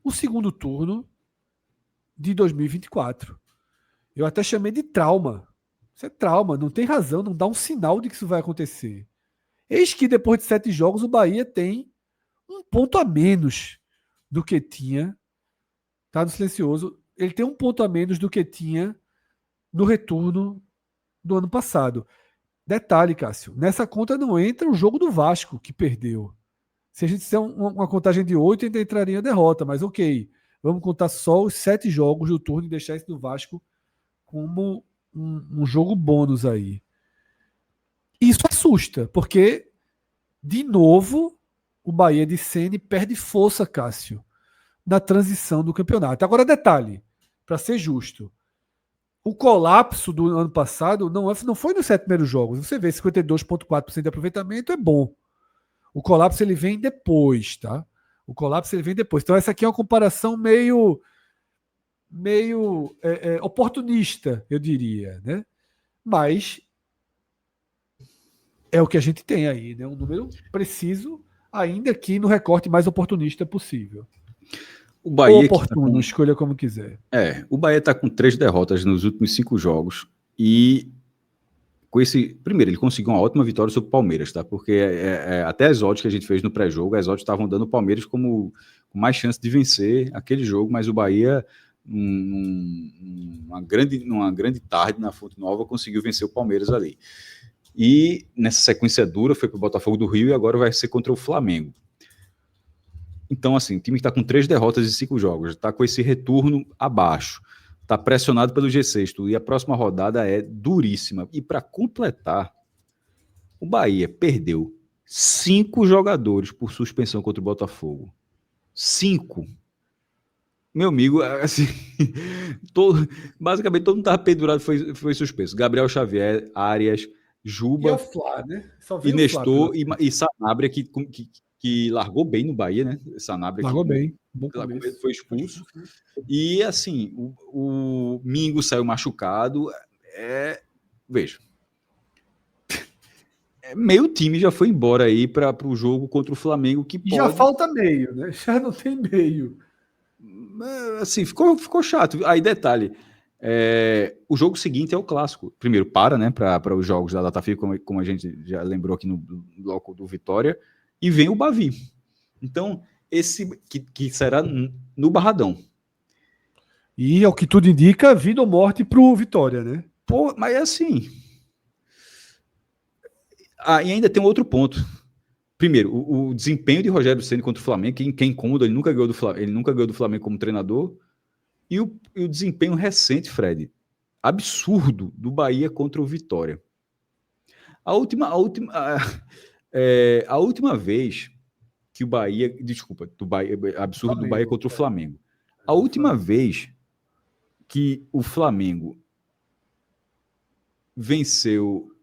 o segundo turno de 2024. Eu até chamei de trauma. Isso é trauma, não tem razão, não dá um sinal de que isso vai acontecer. Eis que depois de 7 jogos o Bahia tem um ponto a menos do que tinha, tá no silencioso, ele tem um ponto a menos do que tinha no retorno do ano passado. Detalhe, Cássio, nessa conta não entra o jogo do Vasco, que perdeu. Se a gente fizer uma contagem de 8, ainda entraria a derrota, mas ok. Vamos contar só os 7 jogos do turno e deixar esse do Vasco como um jogo bônus aí. Isso assusta, porque, de novo, o Bahia de Ceni perde força, Cássio, na transição do campeonato. Agora, detalhe, para ser justo, o colapso do ano passado não foi nos 7 primeiros jogos. Você vê 52,4% de aproveitamento, é bom. O colapso ele vem depois, tá? O colapso ele vem depois. Então essa aqui é uma comparação meio oportunista, eu diria, né? Mas é o que a gente tem aí, né? Um número preciso, ainda que no recorte mais oportunista possível. O Bahia ou oportuno, escolha como quiser. O Bahia está com 3 derrotas nos últimos 5 jogos e com esse, primeiro, ele conseguiu uma ótima vitória sobre o Palmeiras, tá? Porque até as odds que a gente fez no pré-jogo, as odds estavam dando o Palmeiras como com mais chance de vencer aquele jogo, mas o Bahia, numa grande tarde na Fonte Nova, conseguiu vencer o Palmeiras ali. E nessa sequência dura, foi para o Botafogo do Rio e agora vai ser contra o Flamengo. Então, assim, o time que está com 3 derrotas em 5 jogos, está com esse retorno abaixo, está pressionado pelo G6 e a próxima rodada é duríssima. E para completar, o Bahia perdeu 5 jogadores por suspensão contra o Botafogo. 5. Meu amigo, assim, basicamente todo mundo estava pendurado, foi suspenso. Gabriel Xavier, Arias, Juba, E é o Flá, né? e Nestor e Sanabria, que largou bem no Bahia, né? Sanabria largou bem. Foi expulso. E assim, o Mingo saiu machucado. Veja. Meio time já foi embora aí para o jogo contra o Flamengo. Já falta meio, né? Já não tem meio. Assim, ficou chato. Aí, detalhe. O jogo seguinte é o clássico. Primeiro, né? Para os jogos da data FIFA, como a gente já lembrou aqui no bloco do Vitória. E vem o Bavi. Então, esse que será no Barradão. E, ao que tudo indica, vida ou morte pro Vitória, né? Pô, mas assim... e ainda tem um outro ponto. Primeiro, o desempenho de Rogério Ceni contra o Flamengo, que é incômodo, ele nunca ganhou do Flamengo como treinador. E o desempenho recente, Fred, absurdo do Bahia contra o Vitória. A última vez que o Bahia... Desculpa, absurdo Flamengo, do Bahia contra o Flamengo. A última vez que o Flamengo venceu...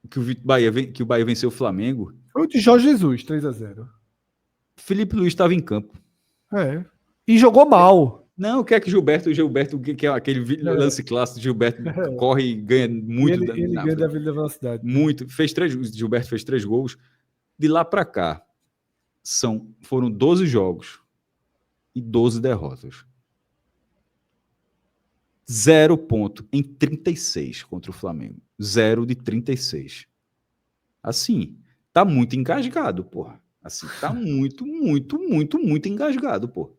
que o Bahia venceu o Flamengo... Foi o de Jorge Jesus, 3-0. Felipe Luiz estava em campo. E jogou mal. Não, o que é que Gilberto, que é aquele lance clássico, Gilberto corre e ganha muito. Ele ganha da velocidade. Muito. Gilberto fez 3 gols. De lá para cá, foram 12 jogos e 12 derrotas. 0 ponto em 36 contra o Flamengo. 0 de 36. Assim, tá muito engasgado, porra. Assim, tá muito, muito, muito, muito engasgado, porra.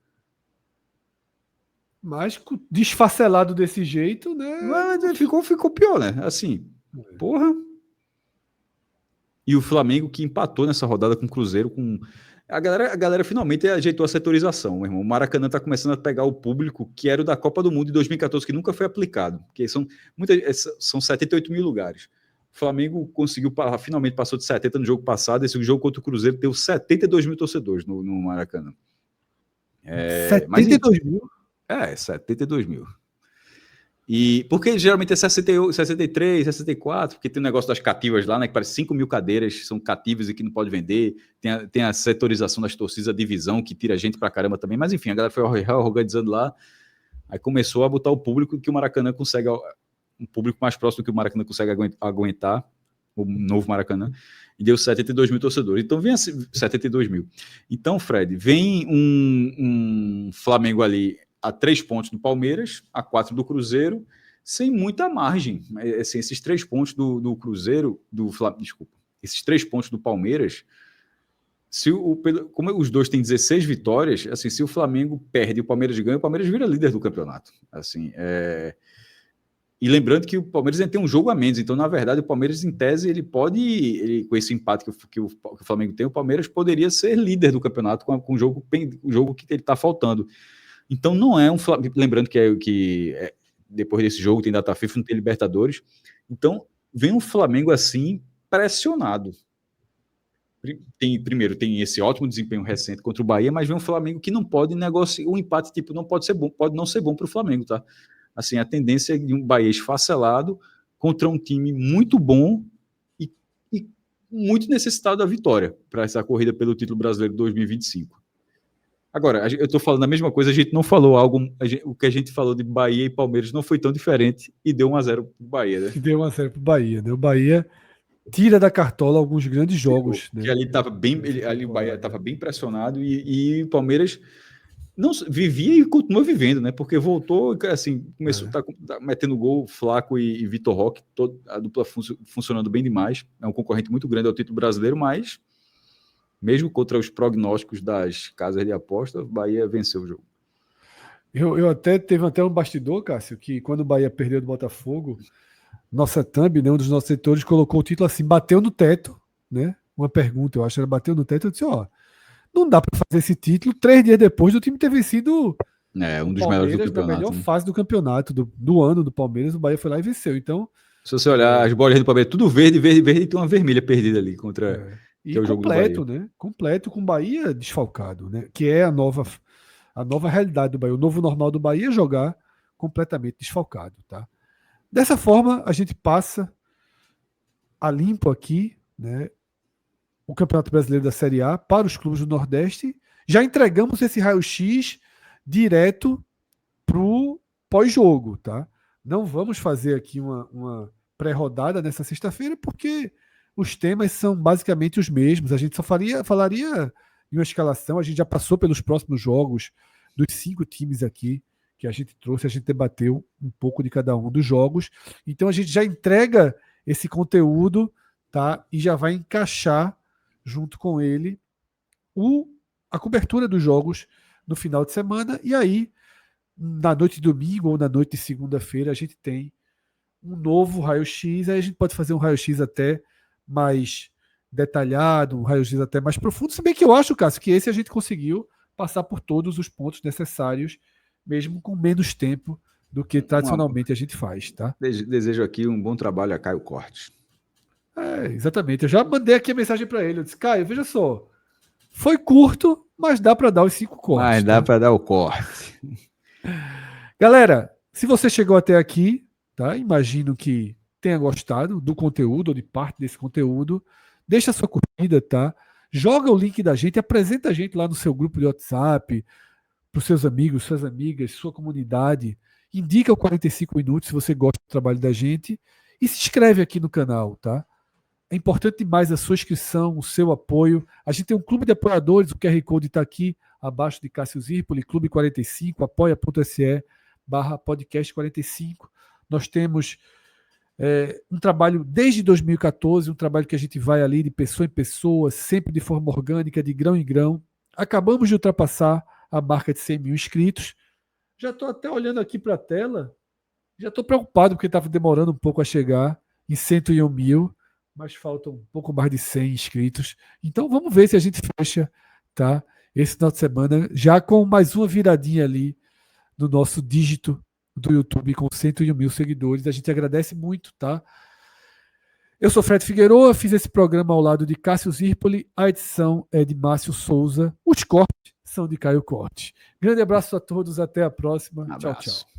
Mas desfacelado desse jeito, né? Mas ficou pior, né? Assim, porra. E o Flamengo que empatou nessa rodada com o Cruzeiro. A galera finalmente ajeitou a setorização, meu irmão. O Maracanã tá começando a pegar o público que era o da Copa do Mundo de 2014, que nunca foi aplicado. Porque são 78 mil lugares. O Flamengo finalmente passou de 70 no jogo passado. Esse jogo contra o Cruzeiro deu 72 mil torcedores no Maracanã. 72 mil? 72 mil. E porque geralmente é 68, 63, 64, porque tem o negócio das cativas lá, né? Que parece 5 mil cadeiras são cativas e que não pode vender. Tem a setorização das torcidas, a divisão, que tira gente pra caramba também. Mas enfim, a galera foi organizando lá. Aí começou a botar o público que o Maracanã consegue, um público mais próximo que o Maracanã consegue aguentar, o novo Maracanã, e deu 72 mil torcedores. Então vem assim, 72 mil. Então, Fred, vem um Flamengo ali a 3 pontos do Palmeiras, a 4 do Cruzeiro, sem muita margem. Assim, esses 3 pontos do Cruzeiro, esses 3 pontos do Palmeiras, como os dois têm 16 vitórias, assim, se o Flamengo perde e o Palmeiras ganha, o Palmeiras vira líder do campeonato. Assim, E lembrando que o Palmeiras tem um jogo a menos, então, na verdade, o Palmeiras, em tese, ele pode, com esse empate que o Flamengo tem, o Palmeiras poderia ser líder do campeonato com o jogo que ele está faltando. Então, não é um Flamengo. Lembrando que depois desse jogo tem data FIFA, não tem Libertadores. Então, vem um Flamengo assim, pressionado. Primeiro, tem esse ótimo desempenho recente contra o Bahia, mas vem um Flamengo que não pode negociar. O empate não pode ser bom, pode não ser bom para o Flamengo, tá? Assim, a tendência é de um Bahia esfacelado contra um time muito bom e muito necessitado da vitória para essa corrida pelo título brasileiro de 2025. Agora, eu estou falando a mesma coisa, a gente não falou algo. O que a gente falou de Bahia e Palmeiras não foi tão diferente e deu 1-0 para o Bahia, né? Que deu 1-0 para o Bahia, né? O Bahia tira da cartola alguns grandes jogos. Que ali estava bem. Ali o Bahia estava bem pressionado e o Palmeiras não vivia e continua vivendo, né? Porque voltou, assim, começou tá metendo gol, Flaco e Vitor Roque, a dupla funcionando bem demais. É um concorrente muito grande ao título brasileiro, mas mesmo contra os prognósticos das casas de aposta, o Bahia venceu o jogo. Eu teve até um bastidor, Cássio, que quando o Bahia perdeu do Botafogo, nossa thumb, né, um dos nossos editores, colocou o título assim, bateu no teto, né? Uma pergunta, eu acho, era bateu no teto. Eu disse, não dá para fazer esse título 3 dias depois do time ter vencido um dos melhores do campeonato. Na melhor fase do campeonato, do ano do Palmeiras, o Bahia foi lá e venceu. Então, se você olhar as bolas do Palmeiras, tudo verde, e tem uma vermelha perdida ali contra que é o jogo do Bahia. Né? Completo com o Bahia desfalcado, né? Que é a nova realidade do Bahia. O novo normal do Bahia é jogar completamente desfalcado, tá? Dessa forma, a gente passa a limpo aqui, né, o Campeonato Brasileiro da Série A para os clubes do Nordeste. Já entregamos esse raio-x direto para o pós-jogo, tá? Não vamos fazer aqui uma pré-rodada nessa sexta-feira, porque os temas são basicamente os mesmos. A gente só falaria em uma escalação, a gente já passou pelos próximos jogos dos 5 times aqui que a gente trouxe, a gente debateu um pouco de cada um dos jogos. Então a gente já entrega esse conteúdo, tá? E já vai encaixar junto com ele a cobertura dos jogos no final de semana. E aí, na noite de domingo ou na noite de segunda-feira, a gente tem um novo raio-x. Aí a gente pode fazer um raio-x até mais detalhado, um raio-x até mais profundo. Se bem que eu acho, Cássio, que esse a gente conseguiu passar por todos os pontos necessários, mesmo com menos tempo do que tradicionalmente a gente faz, tá? Desejo aqui um bom trabalho a Caio Cortes. Exatamente. Eu já mandei aqui a mensagem para ele. Eu disse, Caio, veja só, foi curto, mas dá para dar os 5 cortes. Mas dá para dar o corte. Galera, se você chegou até aqui, tá? Imagino que tenha gostado do conteúdo ou de parte desse conteúdo. Deixa a sua curtida, tá? Joga o link da gente, apresenta a gente lá no seu grupo de WhatsApp, para os seus amigos, suas amigas, sua comunidade. Indica o 45 minutos se você gosta do trabalho da gente e se inscreve aqui no canal, tá? É importante demais a sua inscrição, o seu apoio. A gente tem um clube de apoiadores, o QR Code está aqui abaixo de Cássio Zirpoli, Clube 45, apoia.se/podcast 45. Nós temos um trabalho desde 2014, um trabalho que a gente vai ali de pessoa em pessoa, sempre de forma orgânica, de grão em grão. Acabamos de ultrapassar a marca de 100 mil inscritos. Já estou até olhando aqui para a tela, já estou preocupado porque estava demorando um pouco a chegar em 101 mil, mas faltam um pouco mais de 100 inscritos. Então vamos ver se a gente fecha, tá? Esse final de semana, já com mais uma viradinha ali no nosso dígito do YouTube com 101 mil seguidores. A gente agradece muito, tá? Eu sou Fred Figueroa, fiz esse programa ao lado de Cássio Zirpoli, a edição é de Márcio Souza, os cortes são de Caio Corte. Grande abraço a todos, até a próxima. Tchau, tchau.